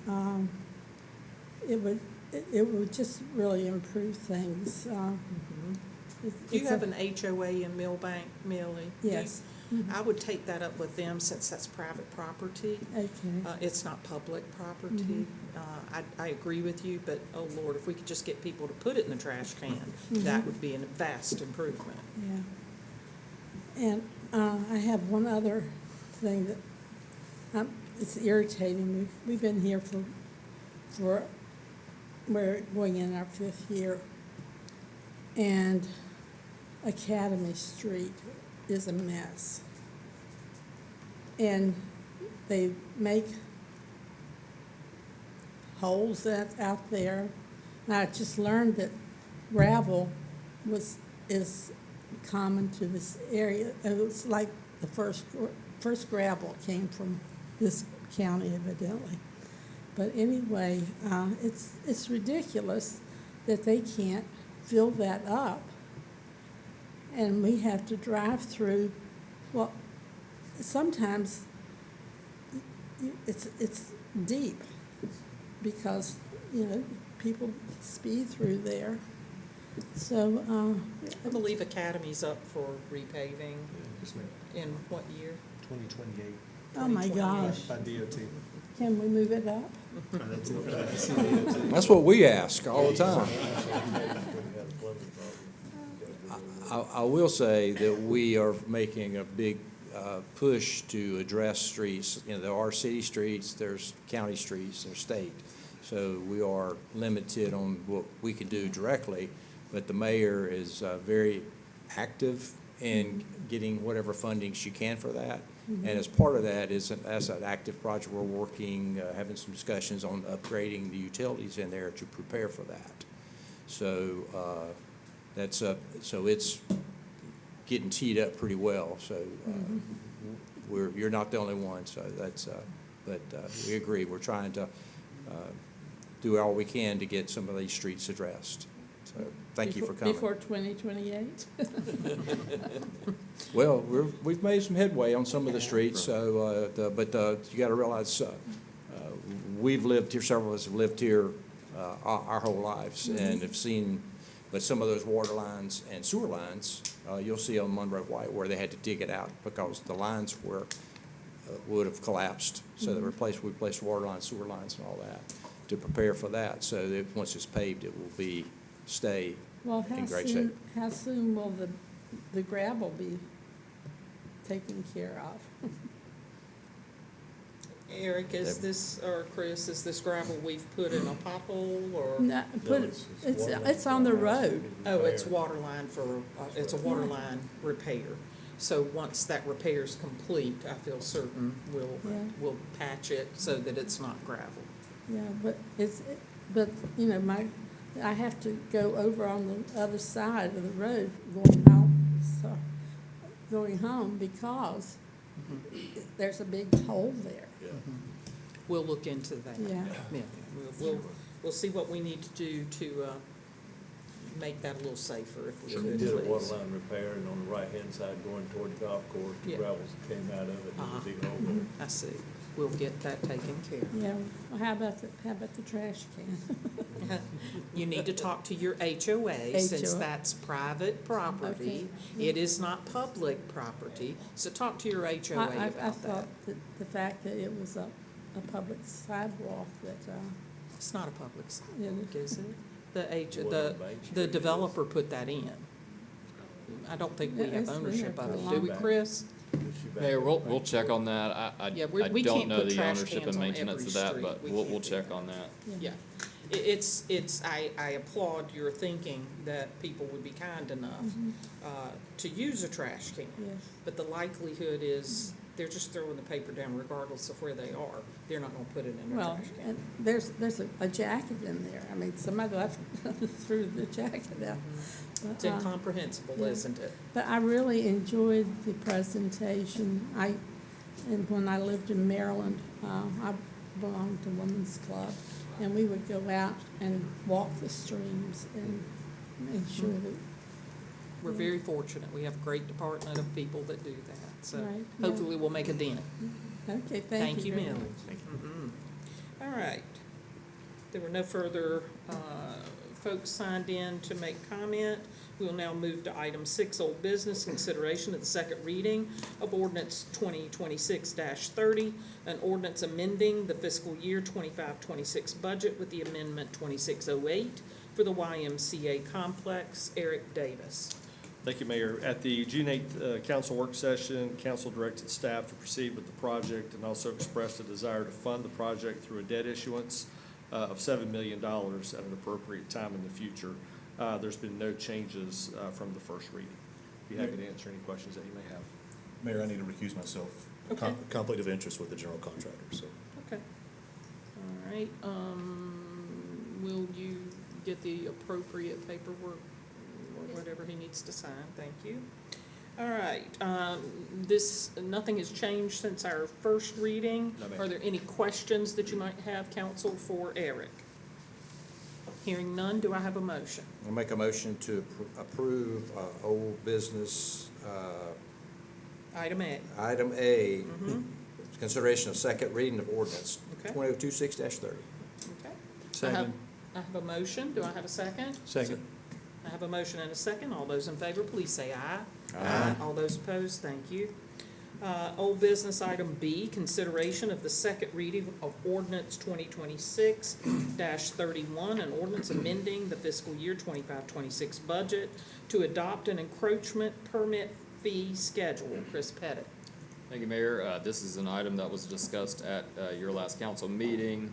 it would just really improve things. Do you have an HOA in Millbank, Millie? Do you- Yes. I would take that up with them since that's private property. Okay. It's not public property. I agree with you, but, oh Lord, if we could just get people to put it in the trash can, that would be a vast improvement. Yeah. And I have one other thing that it's irritating. We've been here for we're going in our 5th year, and Academy Street is a mess. And they make holes out there. And I just learned that gravel is common to this area. It was like the first gravel came from this county evidently. But anyway, it's ridiculous that they can't fill that up. And we have to drive through, well, sometimes it's deep because, people speed through there. So, I believe Academy's up for repaving. In what year? 2028 oh my gosh, by DOT. can we move it up? That's what we ask all the time. I will say that we are making a big push to address streets. There are city streets, there's county streets, there's state. So we are limited on what we can do directly, but the mayor is very active in getting whatever funding she can for that. And as part of that as an active project, we're working, having some discussions on upgrading the utilities in there to prepare for that. So so it's getting teed up pretty well. So you're not the only one. So but we agree. We're trying to do all we can to get some of these streets addressed. So thank you for coming. Before 2028? Well, we've made some headway on some of the streets, so, but you got to realize, we've lived here, several of us have lived here our whole lives and have seen, but some of those water lines and sewer lines, you'll see on Monroe White where they had to dig it out because the lines would have collapsed. So we replaced water lines, sewer lines and all that to prepare for that, so that once it's paved, it will stay Well, in great shape. how soon will the gravel be taken care of? Eric, is this, or Chris, is this gravel we've put in a pothole or? No, it's on the road. Oh, it's water line it's a water line repair. So once that repair's complete, I feel certain we'll patch it so that it's not gravel. Yeah, but I have to go over on the other side of the road going home because there's a big hole there. We'll look into that. Yeah. We'll see what we need to do to make that a little safer if we So we could, did a water please. line repair, and on the right-hand side going toward the golf course, the Yeah. gravel came out of it, and it was even over there. I see. We'll get that taken care of. Yeah, well, how about the trash can? You need to talk to your HOA, since HOA. that's private property. Okay. It is not public property, so talk to your HOA I about thought that. that the fact that it was a public sidewalk that, It's not a public Yeah. sidewalk, is it? Wasn't Bank The Street. developer put that in. I don't think we Yeah, have it's been ownership there of for a it, long do we, time. Chris? Mayor, We'll check on that. I Yeah, I we don't can't know put the trash ownership cans and on maintenance every of that, street. but We we'll can't do check that. on that. Yeah, I applaud your thinking that people would be kind enough to use a trash can. yes. But the likelihood is they're just throwing the paper down regardless of where they are. They're not gonna put it in their Well, trash can. and there's a jacket in there. I mean, somebody left threw the jacket out. It's But, incomprehensible, yeah. isn't it? But I really enjoyed the presentation. And when I lived in Maryland, I belonged to Women's Club, and we would go out and walk the streams and make sure that. We're very fortunate. We have a great department of people that do that. So Right, yeah. hopefully we'll make a dent. Okay, Thank you, very Millie. much. All right. There were no further folks signed in to make comment. We will now move to item 6, old business, consideration of the second reading of ordinance 2026-30, an ordinance amending the fiscal year 25-26 budget with the amendment 2608 for the YMCA complex. Eric Davis. Thank you, Mayor. At the June 8th council work session, council directed staff to proceed with the project and also expressed a desire to fund the project through a debt issuance of $7 million at an appropriate time in the future. There's been no changes from the first reading. Be happy to answer any questions that you may have. Mayor, I need to recuse myself. Okay. Conflict of interest with the general contractor, so. Okay. All right. Will you get the appropriate paperwork or whatever he needs to sign? Thank you. All right. Nothing has changed since our first reading. No, ma'am. Are there any questions that you might have, counsel, for Eric? Hearing none, do I have a motion? I'll make a motion to approve old business, Item A. item A, consideration of second reading of ordinance Okay. 2026-30. Okay. I have a motion. Do I have a second? Second. I have a motion and a second. All those in favor, please say aye. Aye. All those opposed, thank you. Old business item B, consideration of the second reading of ordinance 2026-31, an ordinance amending the fiscal year 25-26 budget to adopt an encroachment permit fee schedule. Chris Pettit. Thank you, Mayor. This is an item that was discussed at your last council meeting.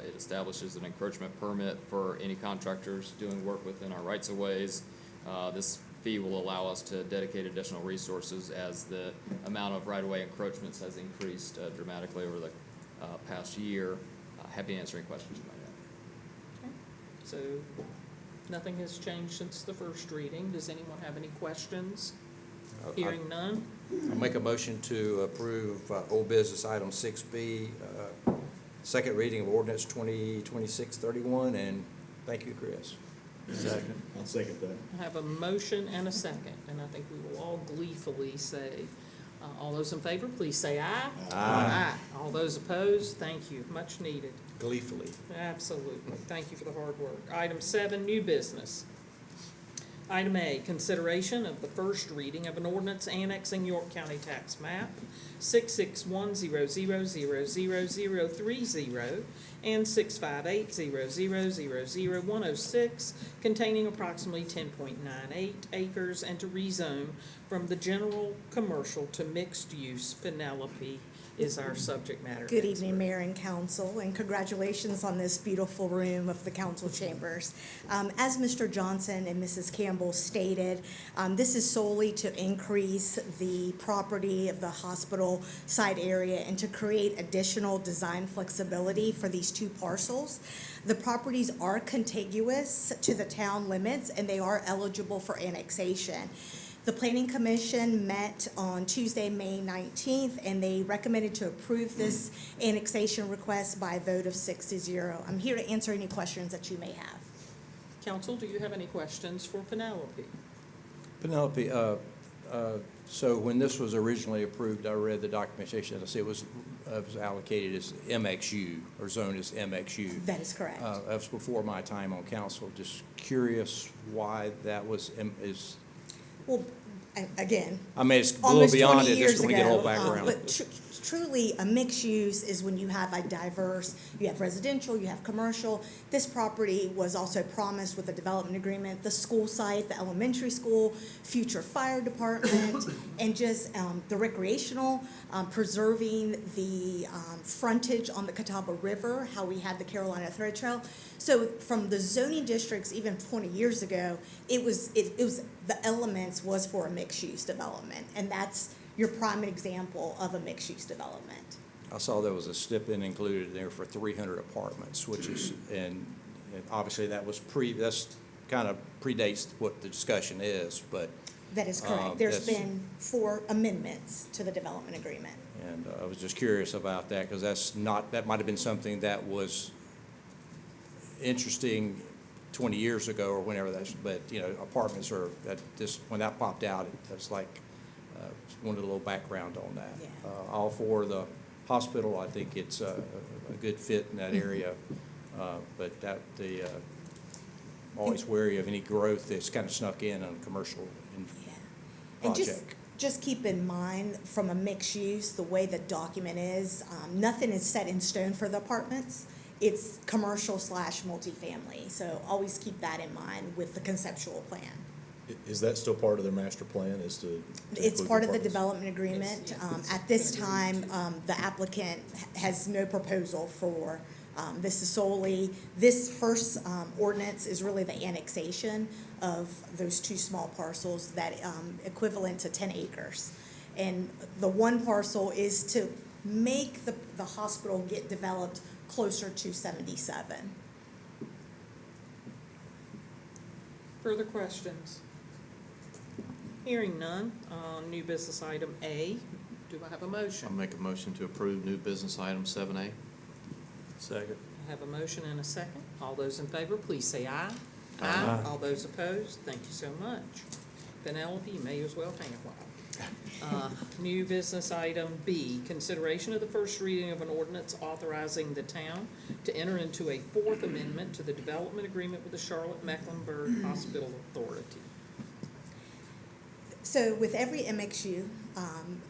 It establishes an encroachment permit for any contractors doing work within our rights-of-ways. This fee will allow us to dedicate additional resources as the amount of right-of-way encroachments has increased dramatically over the past year. Happy to answer any questions you might have. Okay. So nothing has changed since the first reading. Does anyone have any questions? Hearing none. I'll make a motion to approve old business item 6B, second reading of ordinance 2026-31, and thank you, Chris. Second. I'll second that. I have a motion and a second, and I think we will all gleefully say, all those in favor, please say aye. Aye. All those opposed, thank you, much needed. Gleefully. Absolutely, thank you for the hard work. Item 7, new business. Item A, consideration of the first reading of an ordinance annexing York County tax map 661000030 and 65800000106 containing approximately 10.98 acres and to rezone from the general commercial to mixed use. Penelope is our subject matter. Good expert. evening, Mayor and Council, and congratulations on this beautiful room of the council chambers. As Mr. Johnson and Mrs. Campbell stated, this is solely to increase the property of the hospital side area and to create additional design flexibility for these two parcels. The properties are contiguous to the town limits and they are eligible for annexation. The Planning Commission met on Tuesday, May 19th, and they recommended to approve this annexation request by a vote of 6-0. I'm here to answer any questions that you may have. Council, do you have any questions for Penelope? Penelope, so when this was originally approved, I read the documentation, I see it was allocated as MXU, or zoned as MXU. That is correct. That was before my time on council. Just curious why that was, Well, again, I mean, it's a little almost beyond 20 it, years just want to get a ago, little background. but truly, a mixed use is when you have a diverse, you have residential, you have commercial. This property was also promised with a development agreement, the school site, the elementary school, future fire department, and just the recreational, preserving the frontage on the Catawba River, how we had the Carolina Thread Trail. So from the zoning districts, even 20 years ago, it was the elements was for a mixed-use development, and that's your prime example of a mixed-use development. I saw there was a stipend included there for 300 apartments, which is, and obviously that was that's kind of predates what the discussion is, but. That is correct. There's been 4 amendments to the development agreement. And I was just curious about that, because that might have been something that was interesting 20 years ago or whenever but apartments are, when that popped out, that's like, wanted a little background on that. Yeah. All for the hospital, I think it's a good fit in that area. But always wary of any growth that's kind of snuck in on a commercial And project. just keep in mind, from a mixed use, the way the document is, nothing is set in stone for the apartments. It's commercial / multifamily, so always keep that in mind with the conceptual plan. Is that still part of their master plan, is to It's include part of the apartments? development agreement. At this time, the applicant has no proposal for, this is solely, this first ordinance is really the annexation of those two small parcels that equivalent to 10 acres. And the one parcel is to make the hospital get developed closer to 77. Further questions? Hearing none, new business item A, do I have a motion? I'll make a motion to approve new business item 7A. Second. I have a motion and a second. All those in favor, please say aye. Aye. All those opposed, thank you so much. Penelope, you may as well hang a while. New business item B, consideration of the first reading of an ordinance authorizing the town to enter into a fourth amendment to the development agreement with the Charlotte-Mecklenburg Hospital Authority. So with every MXU,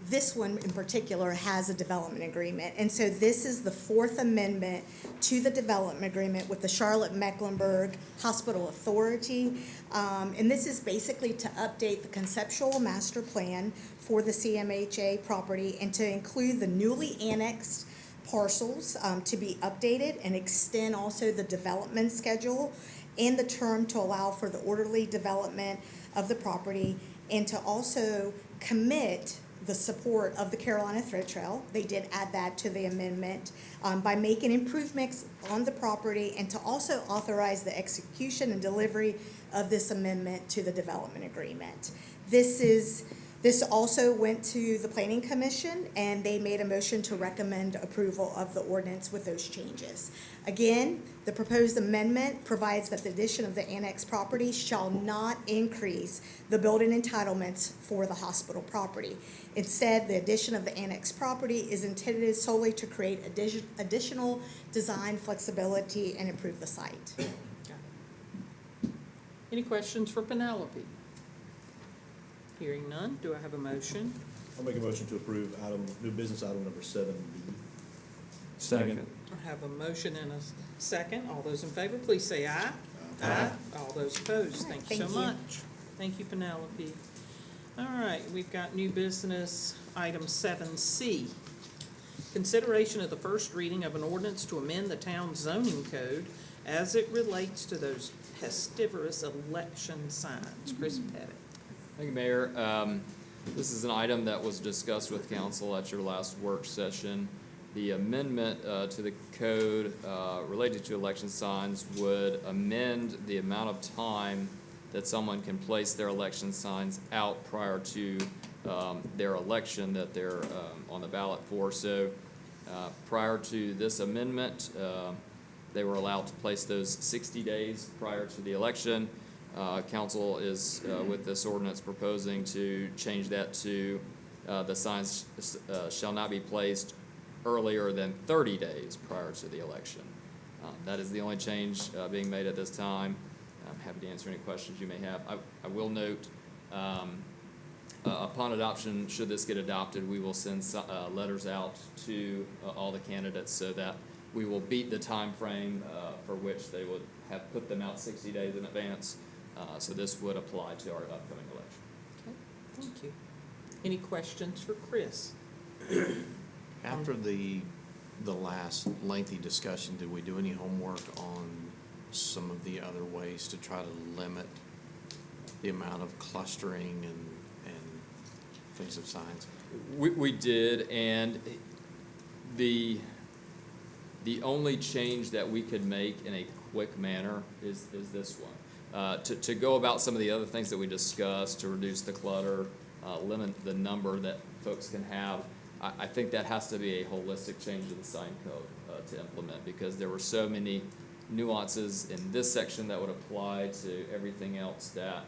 this one in particular has a development agreement. And so this is the fourth amendment to the development agreement with the Charlotte-Mecklenburg Hospital Authority. And this is basically to update the conceptual master plan for the CMHA property and to include the newly annexed parcels to be updated and extend also the development schedule and the term to allow for the orderly development of the property, and to also commit the support of the Carolina Thread Trail. They did add that to the amendment by making improvements on the property, and to also authorize the execution and delivery of this amendment to the development agreement. This also went to the Planning Commission, and they made a motion to recommend approval of the ordinance with those changes. Again, the proposed amendment provides that the addition of the annexed property shall not increase the building entitlements for the hospital property. Instead, the addition of the annexed property is intended solely to create additional design flexibility and improve the site. Any questions for Penelope? Hearing none, do I have a motion? I'll make a motion to approve new business item number 7B. Second. I have a motion and a second. All those in favor, please say aye. Aye. All those opposed, thank you so Thank you. much. Thank you, Penelope. All right, we've got new business item 7C. Consideration of the first reading of an ordinance to amend the town zoning code as it relates to those pestiferous election signs. Chris Pettit. Thank you, Mayor. This is an item that was discussed with council at your last work session. The amendment to the code related to election signs would amend the amount of time that someone can place their election signs out prior to their election that they're on the ballot for. So prior to this amendment, they were allowed to place those 60 days prior to the election. Council is, with this ordinance, proposing to change that to the signs shall not be placed earlier than 30 days prior to the election. That is the only change being made at this time. I'm happy to answer any questions you may have. I will note, upon adoption, should this get adopted, we will send letters out to all the candidates so that we will beat the time frame for which they would have put them out 60 days in advance. So this would apply to our upcoming election. Okay, thank you. Any questions for Chris? After the last lengthy discussion, did we do any homework on some of the other ways to try to limit the amount of clustering and things of signs? We did, and the only change that we could make in a quick manner is this one. To go about some of the other things that we discussed, to reduce the clutter, limit the number that folks can have, I think that has to be a holistic change to the sign code to implement, because there were so many nuances in this section that would apply to everything else that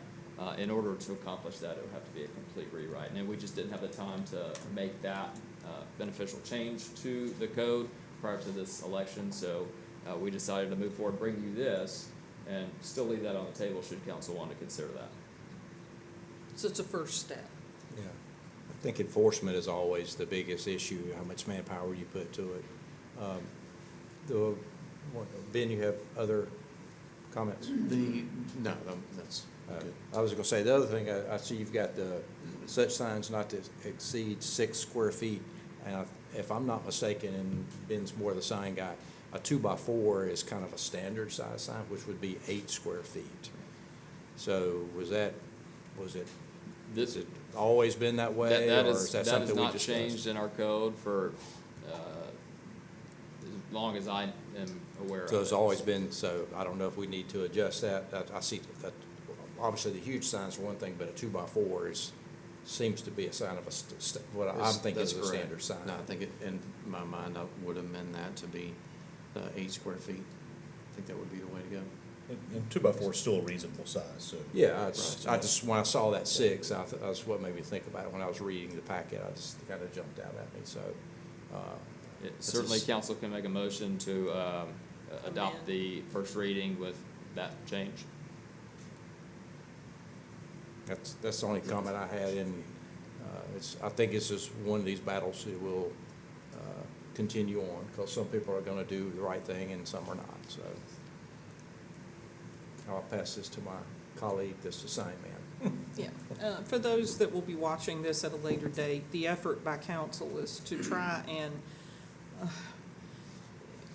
in order to accomplish that, it would have to be a complete rewrite. And we just didn't have the time to make that beneficial change to the code prior to this election. So we decided to move forward, bring you this, and still leave that on the table should council want to consider that. So it's a first step. Yeah. I think enforcement is always the biggest issue, how much manpower you put to it. Ben, you have other comments? No, that's good. I was gonna say, the other thing, I see you've got the such signs not to exceed 6 square feet. And if I'm not mistaken, and Ben's more the sign guy, a 2x4 is kind of a standard size sign, which would be 8 square feet. So has it always been that way? That or is that something we not discussed? changed in our code for as long as I am aware of it. So it's always been, so I don't know if we need to adjust that. I see that, obviously the huge signs are one thing, but a 2x4 seems to be a sign of what I'm thinking is a That's correct. standard sign. No, I think in my mind, I would amend that to be 8 square feet. I think that would be the way to go. And 2x4 is still a reasonable size, so. Yeah, I just, when I saw that 6, that's what made me think about it. When I was reading the packet, I just kind of jumped out at me, so. Certainly, council can make a motion to adopt the first reading with that change. That's the only comment I had, and I think this is one of these battles that will continue on, because some people are gonna do the right thing and some are not, so. I'll pass this to my colleague, that's the sign man. Yeah, for those that will be watching this at a later date, the effort by council is to try and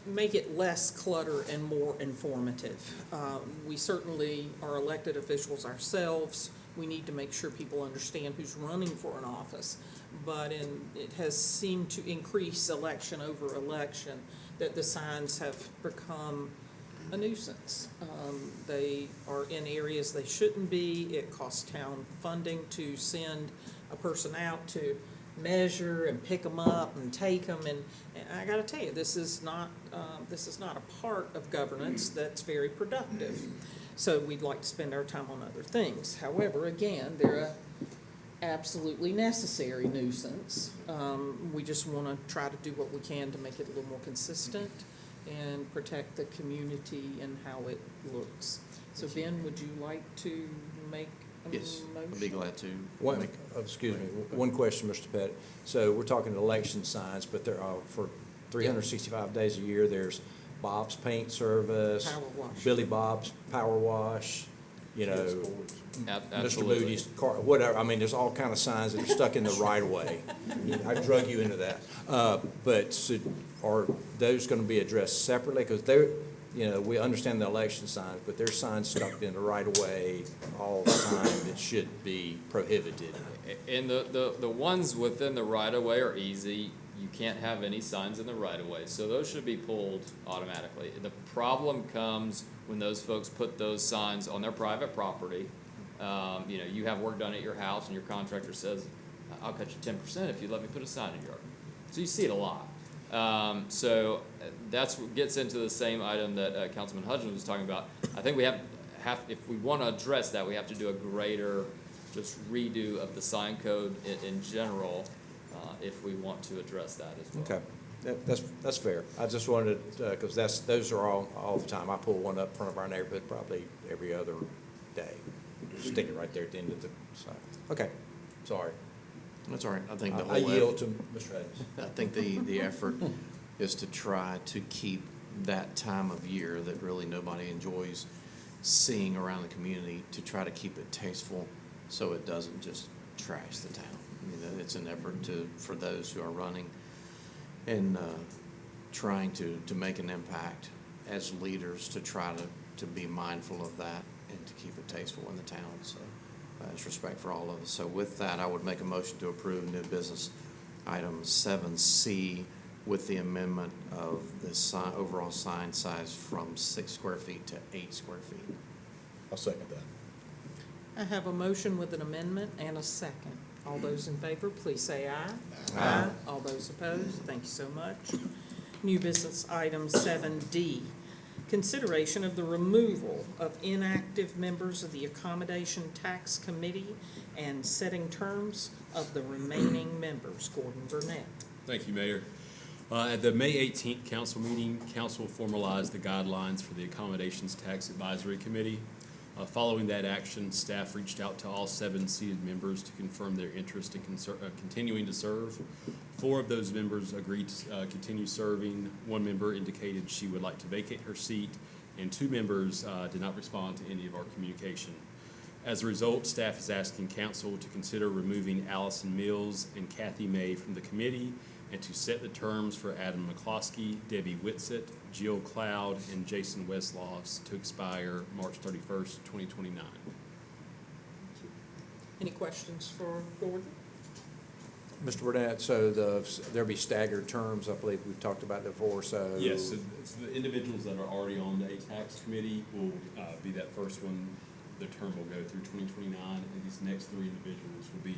make it less clutter and more informative. We certainly are elected officials ourselves. We need to make sure people understand who's running for an office. But it has seemed to increase election over election that the signs have become a nuisance. They are in areas they shouldn't be. It costs town funding to send a person out to measure and pick them up and take them. And I gotta tell you, this is not a part of governance that's very productive. So we'd like to spend our time on other things. However, again, they're a absolutely necessary nuisance. We just wanna try to do what we can to make it a little more consistent and protect the community and how it looks. So Ben, would you like to make a Yes, motion? I'd be glad to. Excuse me, one question, Mr. Pettit. So we're talking election signs, but there are, for 365 days a year, there's Bob's Paint Service, Power wash. Billy Bob's Power Wash, you know, Mr. Absolutely. Moody's car, whatever. I mean, there's all kind of signs that are stuck in the right of way. I drug you into that. But are those gonna be addressed separately? Because they're, you know, we understand the election signs, but there's signs stuck in the right of way all the time that should be prohibited. And the ones within the right of way are easy. You can't have any signs in the right of way, so those should be pulled automatically. The problem comes when those folks put those signs on their private property. You know, you have work done at your house and your contractor says, I'll cut you 10% if you let me put a sign in your yard. So you see it a lot. So that's what gets into the same item that Councilman Hudgens was talking about. I think we have if we want to address that, we have to do a greater just redo of the sign code in general if we want to address that as well. Okay, that's fair. I just wanted, because those are all the time. I pull one up in front of our neighborhood probably every other day. Stick it right there at the end of the sign. Okay, sorry. That's all right. I think the I whole yield to Mr. Hayes. I think the effort is to try to keep that time of year that really nobody enjoys seeing around the community, to try to keep it tasteful so it doesn't just trash the town. I mean, it's an effort for those who are running and trying to make an impact as leaders, to try to be mindful of that and to keep it tasteful in the town. So it's respect for all of us. So with that, I would make a motion to approve new business item 7C with the amendment of the overall sign size from 6 square feet to 8 square feet. I'll second that. I have a motion with an amendment and a second. All those in favor, please say aye. Aye. All those opposed, thank you so much. New business item 7D, consideration of the removal of inactive members of the Accommodation Tax Committee and setting terms of the remaining members. Gordon Burnett. Thank you, Mayor. At the May 18th council meeting, council formalized the guidelines for the Accommodations Tax Advisory Committee. Following that action, staff reached out to all 7 seated members to confirm their interest in continuing to serve. 4 of those members agreed to continue serving. 1 member indicated she would like to vacate her seat, and 2 members did not respond to any of our communication. As a result, staff is asking council to consider removing Allison Mills and Kathy May from the committee and to set the terms for Adam McCloskey, Debbie Whitsitt, Jill Cloud, and Jason Westloss to expire March 31st, 2029. Any questions for Gordon? Mr. Burnett, so there'll be staggered terms, I believe we've talked about that before, so. Yes, so the individuals that are already on the tax committee will be that first one. The term will go through 2029, and these next 3 individuals will be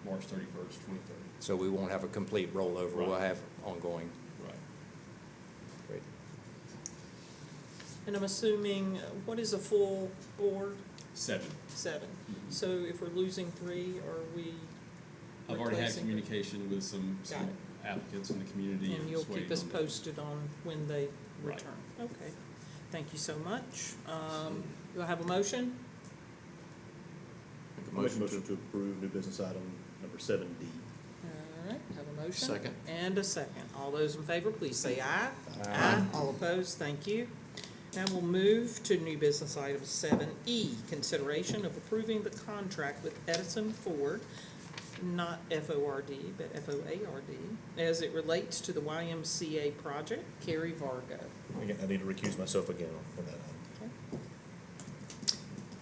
March 31st, 2030. So we won't have a complete rollover, we'll Right. have ongoing. Right. Great. And I'm assuming, what is a full board? 7. 7. So if we're losing 3, are we I've already had replacing? communication with some Got it. applicants in the community. And you'll just keep waiting us on them. posted on when they Right. return? Okay. Thank you so much. Do I have a motion? Make a motion to approve new business item number 7D. All right, have a motion. Second. And a second. All those in favor, please say aye. Aye. All opposed, thank you. Now we'll move to new business item 7E, consideration of approving the contract with Edison Ford, not FORD, but FOARD, as it relates to the YMCA project. Carrie Vargo. Again, I need to recuse myself again on that item.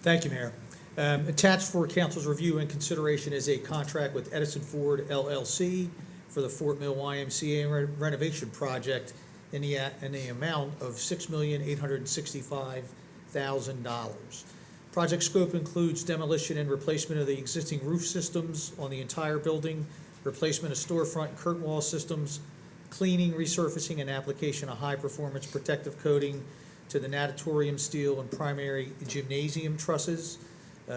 Thank you, Mayor. Attached for council's review and consideration is a contract with Edison Ford LLC for the Fort Mill YMCA renovation project in the amount of $6,865,000. Project scope includes demolition and replacement of the existing roof systems on the entire building, replacement of storefront curtain wall systems, cleaning, resurfacing, and application of high-performance protective coating to the natatorium steel and primary gymnasium trusses,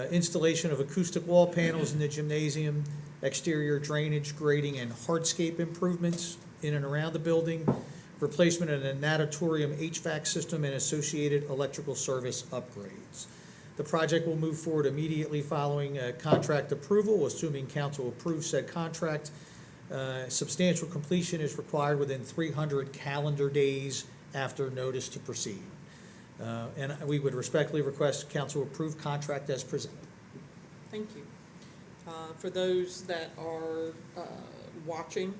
installation of acoustic wall panels in the gymnasium, exterior drainage, grading, and hardscape improvements in and around the building, replacement of the natatorium HVAC system and associated electrical service upgrades. The project will move forward immediately following contract approval, assuming council approves said contract. Substantial completion is required within 300 calendar days after notice to proceed. And we would respectfully request council approve contract as presented. Thank you. For those that are watching,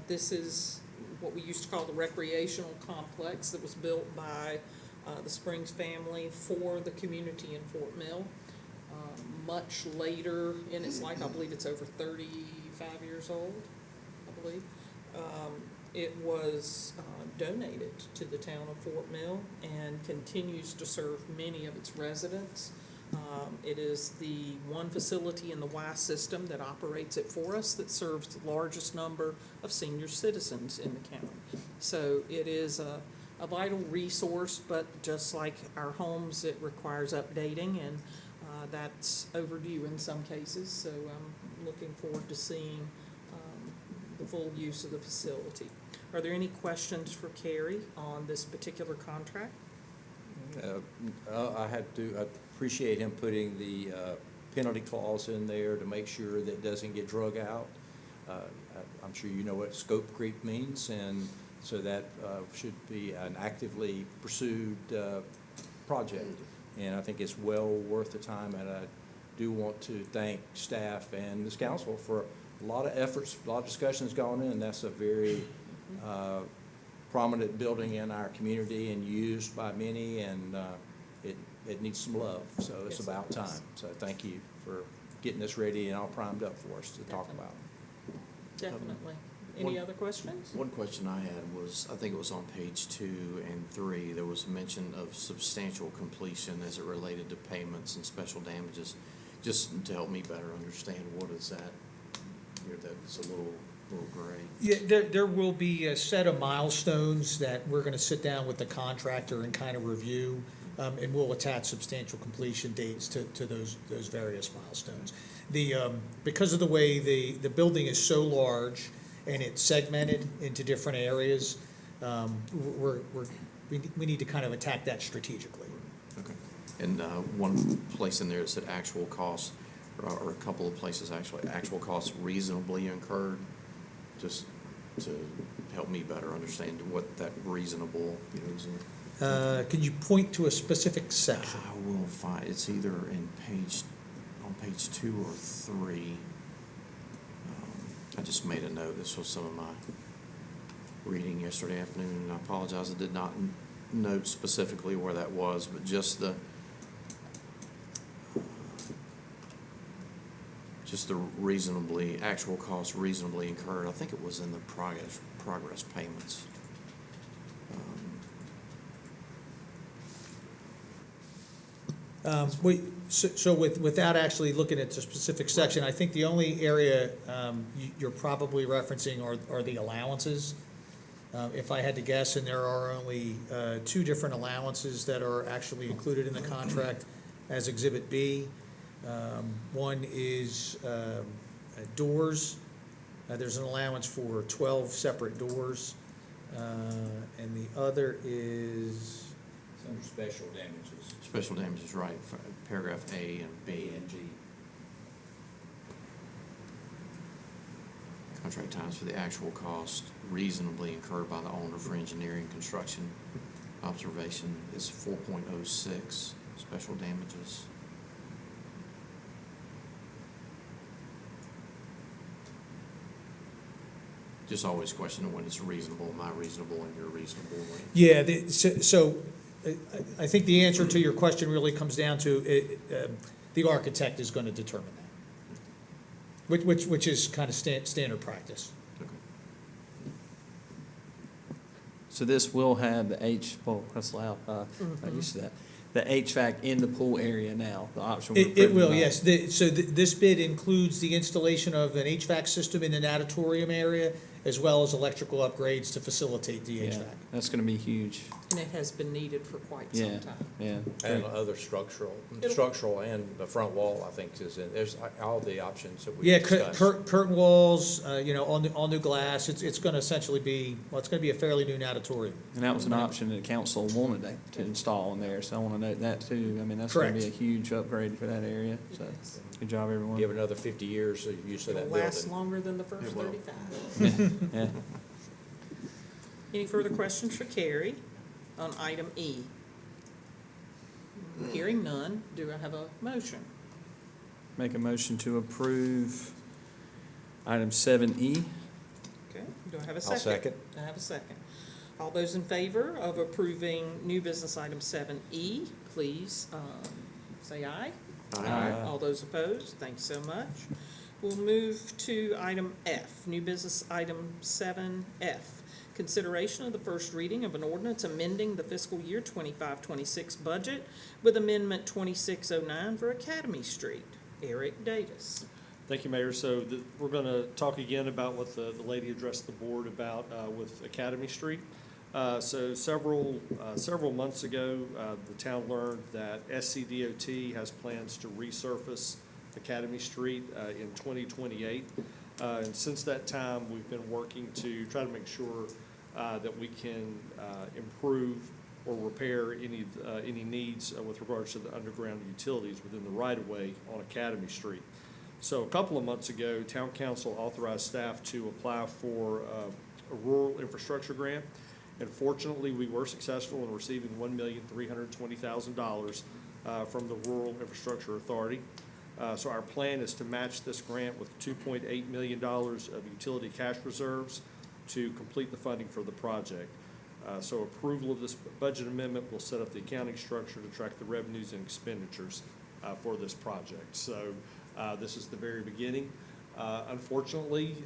this is what we used to call the recreational complex that was built by the Springs family for the community in Fort Mill. Much later in its life, I believe it's over 35 years old, I believe. It was donated to the town of Fort Mill and continues to serve many of its residents. It is the one facility in the Y system that operates it for us that serves the largest number of senior citizens in the county. So it is a vital resource, but just like our homes, it requires updating, and that's overdue in some cases. So I'm looking forward to seeing the full use of the facility. Are there any questions for Carrie on this particular contract? I appreciate him putting the penalty clause in there to make sure that it doesn't get drug out. I'm sure you know what scope creep means, and so that should be an actively pursued project. And I think it's well worth the time, and I do want to thank staff and this council for a lot of efforts, a lot of discussions gone in. That's a very prominent building in our community and used by many, and it needs some love, so it's about time. So thank you for getting this ready and all primed up for us to talk about. Definitely. Any other questions? One question I had was, I think it was on page 2 and 3, there was a mention of substantial completion as it related to payments and special damages. Just to help me better understand, what is that? Here, that's a little gray. Yeah, there will be a set of milestones that we're gonna sit down with the contractor and kind of review, and we'll attach substantial completion dates to those various milestones. Because of the way the building is so large and it's segmented into different areas, we need to kind of attack that strategically. Okay. And one place in there that said actual costs, or a couple of places actually, actual costs reasonably incurred, just to help me better understand what that reasonable is. Can you point to a specific section? I will find, it's either on page 2 or 3. I just made a note. This was some of my reading yesterday afternoon, and I apologize, I did not note specifically where that was, but just the reasonably, actual costs reasonably incurred. I think it was in the progress payments. So without actually looking at the specific section, I think the only area you're probably referencing are the allowances. If I had to guess, and there are only 2 different allowances that are actually included in the contract as Exhibit B. One is doors. There's an allowance for 12 separate doors. And the other is... It's under special damages. Special damages, right, paragraph A and B. And G. Contract times for the actual cost reasonably incurred by the owner for engineering, construction, observation is 4.06, special damages. Just always question when it's reasonable, am I reasonable and you're reasonable? Yeah, so I think the answer to your question really comes down to the architect is going to determine that, which is kind of standard practice. So this will have the well, that's loud, not used to that. The HVAC in the pool area now, the option. It will, yes. This bid includes the installation of an HVAC system in the natatorium area, as well as electrical upgrades to facilitate the HVAC. That's gonna be huge. And it has been needed for quite some time. Yeah. And other structural and the front wall, I think, is in, there's all the options that we Yeah, discussed. curtain walls, all new glass. It's gonna essentially be, it's gonna be a fairly new natatorium. And that was an option that council wanted to install in there, so I wanna note that too. I mean, that's gonna be a Correct. huge upgrade for that area, so, good job, everyone. Give it another 50 years of use of that It'll building. last longer than the first It will. 35. Yeah. Any further questions for Carrie on item E? Hearing none, do I have a motion? Make a motion to approve item 7E. Okay, do I have a second? I'll second. I have a second. All those in favor of approving new business item 7E, please say aye. Aye. All those opposed, thanks so much. We'll move to item F, new business item 7F. Consideration of the first reading of an ordinance amending the fiscal year 25-26 budget with amendment 2609 for Academy Street. Eric Davis. Thank you, Mayor. So we're going to talk again about what the lady addressed the board about with Academy Street. So several months ago, the town learned that SCDOT has plans to resurface Academy Street in 2028. And since that time, we've been working to try to make sure that we can improve or repair any needs with regards to the underground utilities within the right-of-way on Academy Street. So a couple of months ago, Town Council authorized staff to apply for a rural infrastructure grant. And fortunately, we were successful in receiving $1,320,000 from the Rural Infrastructure Authority. So our plan is to match this grant with $2.8 million of utility cash reserves to complete the funding for the project. So approval of this budget amendment will set up the accounting structure to track the revenues and expenditures for this project. So this is the very beginning. Unfortunately,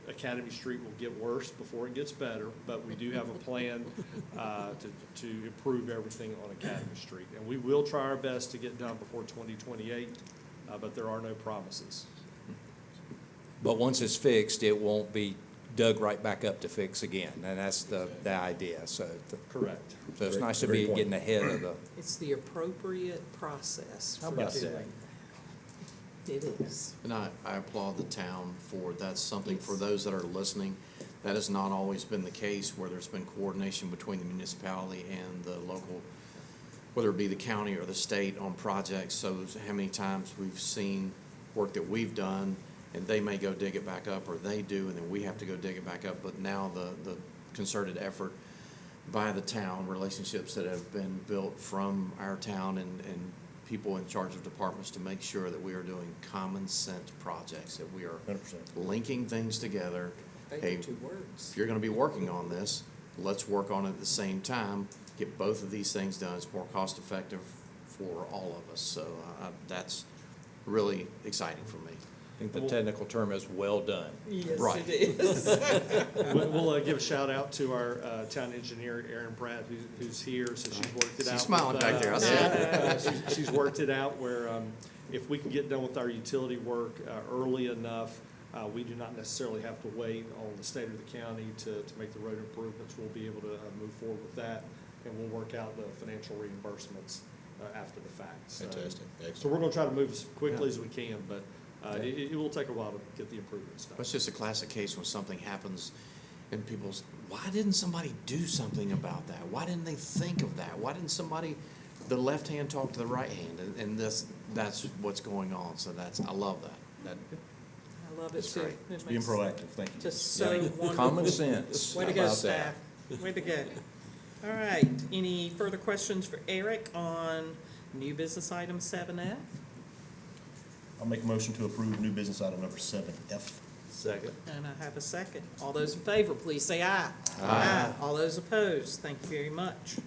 Academy Street will get worse before it gets better, but we do have a plan to improve everything on Academy Street. And we will try our best to get done before 2028, but there are no promises. But once it's fixed, it won't be dug right back up to fix again, and that's the idea, so. Correct. So it's nice to be getting ahead of the. It's the appropriate process How for about doing that? It is. And I applaud the town for, that's something for those that are listening. That has not always been the case where there's been coordination between the municipality and the local, whether it be the county or the state on projects. So how many times we've seen work that we've done and they may go dig it back up, or they do, and then we have to go dig it back up. But now the concerted effort by the town, relationships that have been built from our town and people in charge of departments to make sure that we are doing common sense projects, that we are 100%. linking things together. Hey, Two words. if you're gonna be working on this, let's work on it at the same time, get both of these things done. It's more cost effective for all of us. So that's really exciting for me. I think the technical term is well done. Yes, Right. it is. We'll give a shout out to our town engineer, Erin Pratt, who's here, so she's worked it out. She's smiling back there, I see it. She's worked it out where if we can get done with our utility work early enough, we do not necessarily have to wait on the state or the county to make the road improvements. We'll be able to move forward with that, and we'll work out the financial reimbursements after the fact. Fantastic. So we're gonna try to move as quickly as we can, but it will take a while to get the improvements done. It's just a classic case when something happens and people's, why didn't somebody do something about that? Why didn't they think of that? Why didn't somebody, the left hand talk to the right hand? And that's what's going on. So I love that. I love it It's too. great. It Being makes proactive, thank you. Just so Yeah. wonderful. Common sense. Way to How go, about staff. Way to go. All right, any further questions for Eric on new business item 7F? I'll make a motion to approve new business item number 7F. Second. And I have a second. All those in favor, please say aye. Aye. All those opposed, thank you very much.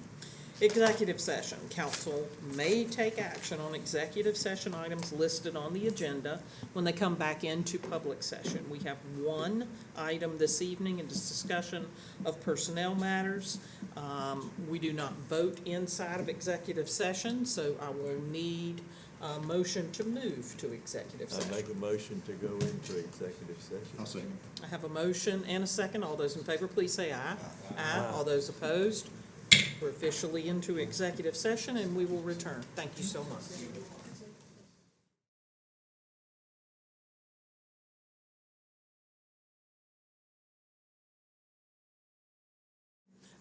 Executive session. Council may take action on executive session items listed on the agenda when they come back into public session. We have one item this evening in this discussion of personnel matters. We do not vote inside of executive session, so I will need a motion to move to executive I session. make a motion to go into executive session. I'll second. I have a motion and a second. All those in favor, please say aye. Aye. All those opposed? We're officially into executive session, and we will return. Thank you so much.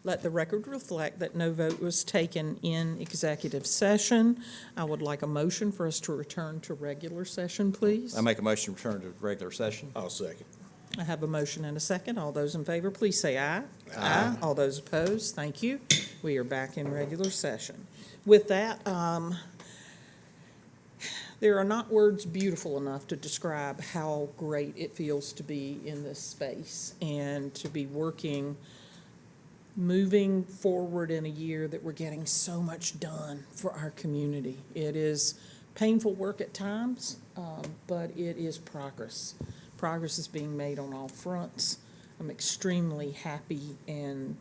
Let the record reflect that no vote was taken in executive session. I would like a motion for us to return to regular session, please. I make a motion to return to regular session. I'll second. I have a motion and a second. All those in favor, please say aye. Aye. All those opposed, thank you. We are back in regular session. With that, there are not words beautiful enough to describe how great it feels to be in this space and to be working, moving forward in a year that we're getting so much done for our community. It is painful work at times, but it is progress. Progress is being made on all fronts. I'm extremely happy and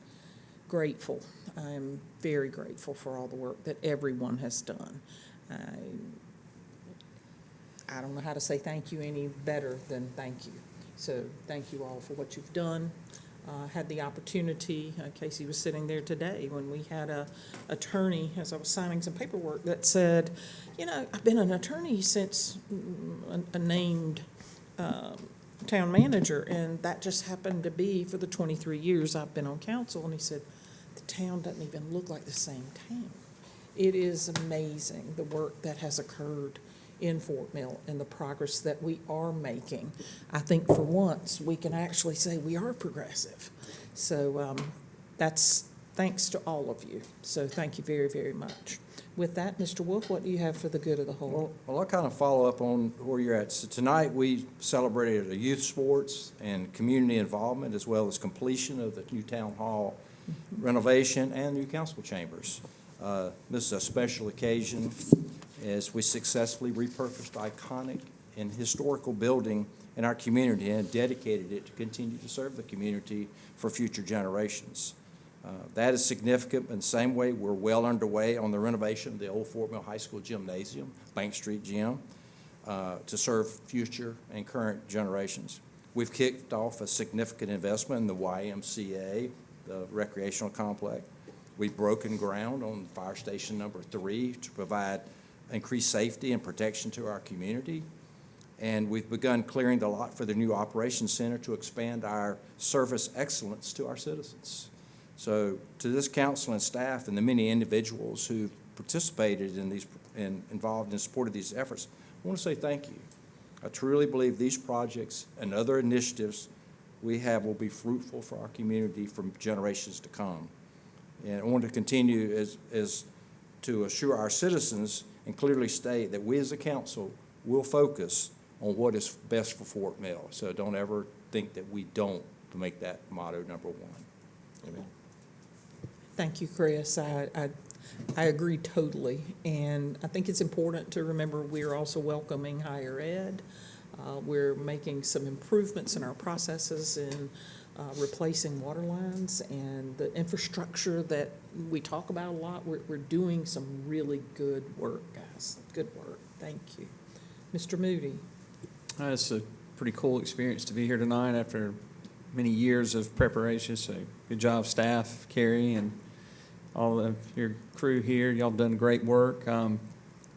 grateful. I'm very grateful for all the work that everyone has done. I don't know how to say thank you any better than thank you. So thank you all for what you've done. Had the opportunity, Casey was sitting there today when we had a attorney, as I was signing some paperwork, that said, you know, I've been an attorney since a named town manager, and that just happened to be for the 23 years I've been on council. And he said, the town doesn't even look like the same town. It is amazing the work that has occurred in Fort Mill and the progress that we are making. I think for once we can actually say we are progressive. So that's thanks to all of you. So thank you very, very much. With that, Mr. Wolf, what do you have for the good of the whole? Well, I'll kind of follow up on where you're at. So tonight, we celebrated the youth sports and community involvement, as well as completion of the new town hall renovation and new council chambers. This is a special occasion as we successfully repurposed iconic and historical building in our community and dedicated it to continue to serve the community for future generations. That is significant. In the same way, we're well underway on the renovation of the old Fort Mill High School gymnasium, Bank Street Gym, to serve future and current generations. We've kicked off a significant investment in the YMCA, the recreational complex. We've broken ground on Fire Station number 3 to provide increased safety and protection to our community. And we've begun clearing the lot for the new operations center to expand our service excellence to our citizens. So to this council and staff and the many individuals who participated in these and involved in support of these efforts, I want to say thank you. I truly believe these projects and other initiatives we have will be fruitful for our community for generations to come. And I want to continue as to assure our citizens and clearly state that we as a council will focus on what is best for Fort Mill. So don't ever think that we don't make that motto number one. Amen. Thank you, Chris. I agree totally. And I think it's important to remember we're also welcoming higher ed. We're making some improvements in our processes in replacing water lines and the infrastructure that we talk about a lot. We're doing some really good work, guys. Good work. Thank you. Mr. Moody. It's a pretty cool experience to be here tonight after many years of preparation. So good job, staff, Carrie, and all of your crew here. Y'all done great work.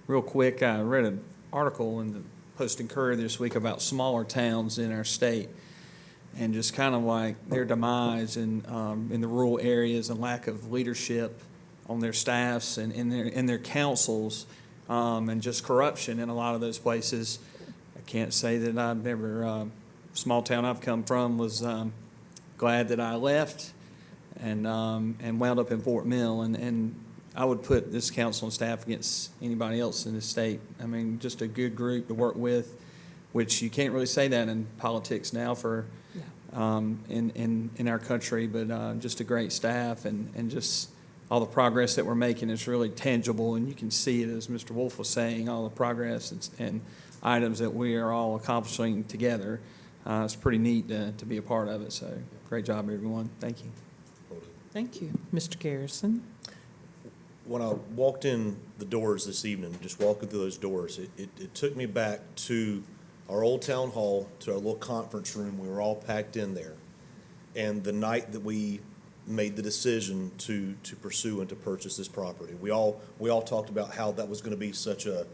Real quick, I read an article in the Post and Courier this week about smaller towns in our state and just kind of like their demise in the rural areas and lack of leadership on their staffs and in their councils, and just corruption in a lot of those places. I can't say that I've never, small town I've come from was glad that I left and wound up in Fort Mill. And I would put this council and staff against anybody else in the state. I mean, just a good group to work with, which you can't really say that in politics now for in our country, but just a great staff and just all the progress that we're making is really tangible, and you can see it, as Mr. Wolf was saying, all the progress and items that we are all accomplishing together. It's pretty neat to be a part of it, so great job, everyone. Thank you. Thank you. Mr. Garrison. When I walked in the doors this evening, just walking through those doors, it took me back to our old town hall, to our little conference room. We were all packed in there. And the night that we made the decision to pursue and to purchase this property, we all talked about how that was going to be such a,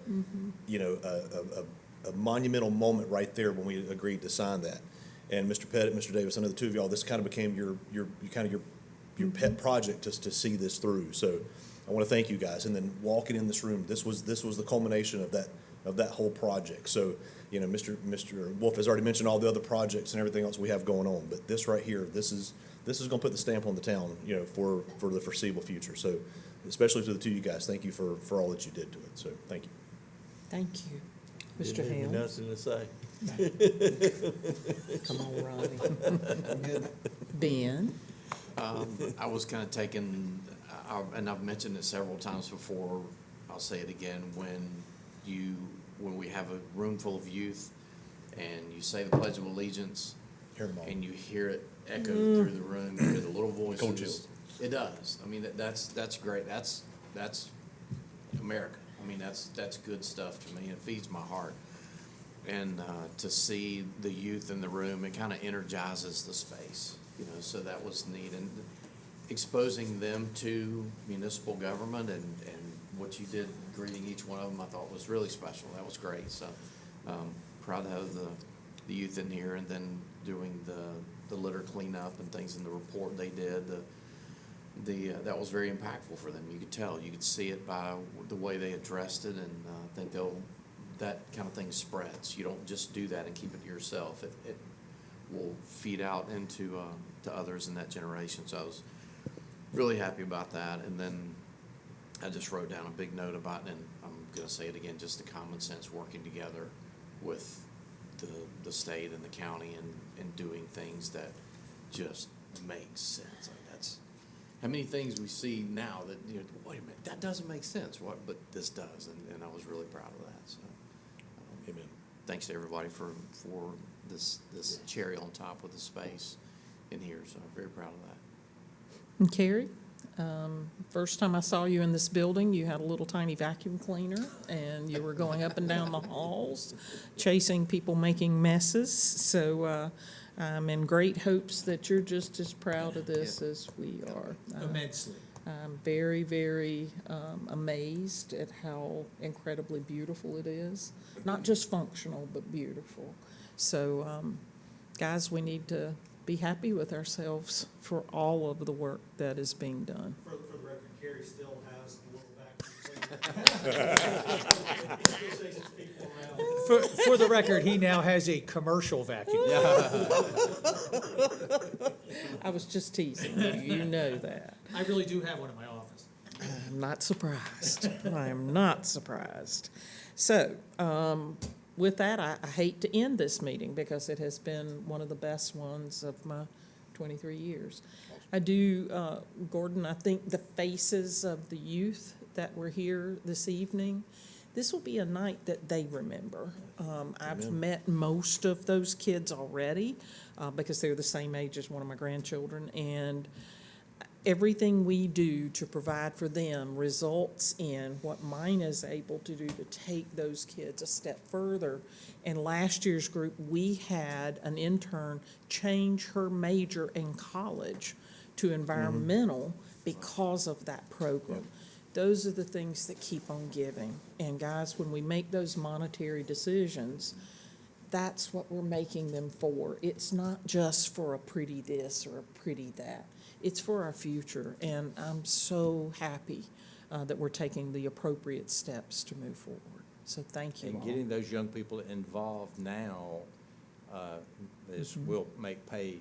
you know, a monumental moment right there when we agreed to sign that. And Mr. Pettit, Mr. Davis, I know the two of y'all, this kind of became your pet project just to see this through. So I want to thank you guys. And then walking in this room, this was the culmination of that whole project. So, you know, Mr. Wolf has already mentioned all the other projects and everything else we have going on, but this right here, this is going to put the stamp on the town, you know, for the foreseeable future. So, especially to the two of you guys, thank you for all that you did to it. So, thank you. Thank you. Mr. Didn't have Hale. nothing to say. Come on, Ronnie. Ben. I was kind of taken, and I've mentioned it several times before, I'll say it again, when we have a room full of youth and you say the Pledge of Allegiance and you hear it echo through the room, you hear the little voices. Cold chills. It does. I mean, that's great. That's America. I mean, that's good stuff to me. It feeds my heart. And to see the youth in the room, it kind of energizes the space, you know, so that was neat. And exposing them to municipal government and what you did, greeting each one of them, I thought was really special. That was great. So proud to have the youth in here, and then doing the litter cleanup and things in the report they did. That was very impactful for them. You could tell, you could see it by the way they addressed it, and I think that kind of thing spreads. You don't just do that and keep it to yourself. It will feed out into to others in that generation. So I was really happy about that. And then I just wrote down a big note about, and I'm going to say it again, just the common sense working together with the state and the county and doing things that just make sense. Like that's how many things we see now that, you know, wait a minute, that doesn't make sense. But this does, and I was really proud of that. So, amen. Thanks to everybody for this cherry on top of the space in here. So I'm very proud of that. And Carrie, first time I saw you in this building, you had a little tiny vacuum cleaner, and you were going up and down the halls, chasing people making messes. So I'm in great hopes that you're just as proud of this as we are. Immensely. I'm very, very amazed at how incredibly beautiful it is. Not just functional, but beautiful. So, guys, we need to be happy with ourselves for all of the work that is being done. For the record, Carrie still has the little vacuum. For the record, he now has a commercial vacuum. I was just teasing you, you know that. I really do have one in my office. I'm not surprised. I am not surprised. So, with that, I hate to end this meeting because it has been one of the best ones of my 23 years. I do, Gordon, I think the faces of the youth that were here this evening, this will be a night that they remember. I've met most of those kids already because they're the same age as one of my grandchildren, and everything we do to provide for them results in what mine is able to do to take those kids a step further. In last year's group, we had an intern change her major in college to environmental because of that program. Those are the things that keep on giving. And guys, when we make those monetary decisions, that's what we're making them for. It's not just for a pretty this or a pretty that. It's for our future, and I'm so happy that we're taking the appropriate steps to move forward. So thank you And all. getting those young people involved now will make pay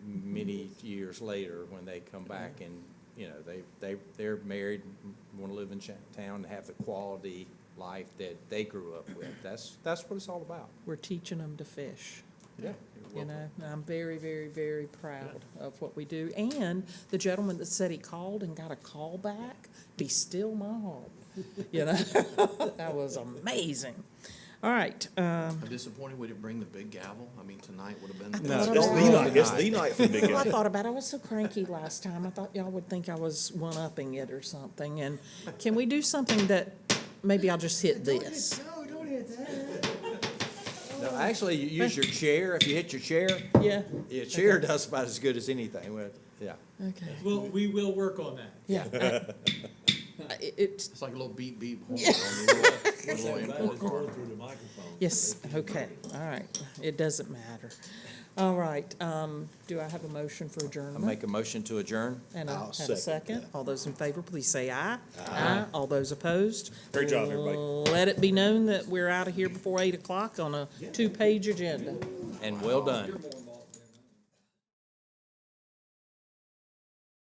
many years later when they come back and, you know, they're married, want to live in town and have the quality life that they grew up with. That's what it's all about. We're teaching them to fish. Yeah. You know, I'm very, very, very proud of what we do. And the gentleman that said he called and got a call back, be still my heart. You know, that was amazing. All right. I'm disappointed we didn't bring the big gavel. I mean, tonight would have been. No, It's the night for the big Well, I game. thought about it. I was so cranky last time. I thought y'all would think I was one-upping it or something. And can we do something that maybe I'll just hit this? No, don't hit that. No, actually, you use your chair. If you hit your chair, Yeah. your chair does about as good as anything. Yeah. Okay. Well, we will work on that. Yeah. It's like a little beep beep horn on the little import car. Yes, okay, all right. It doesn't matter. All right, do I have a motion for I adjournment? make a motion to adjourn. And I I'll have a second second. that. All those in favor, please say aye. Aye. All those opposed? Great job, everybody. Let it be known that we're out of here before 8 o'clock on a 2-page agenda. And well done.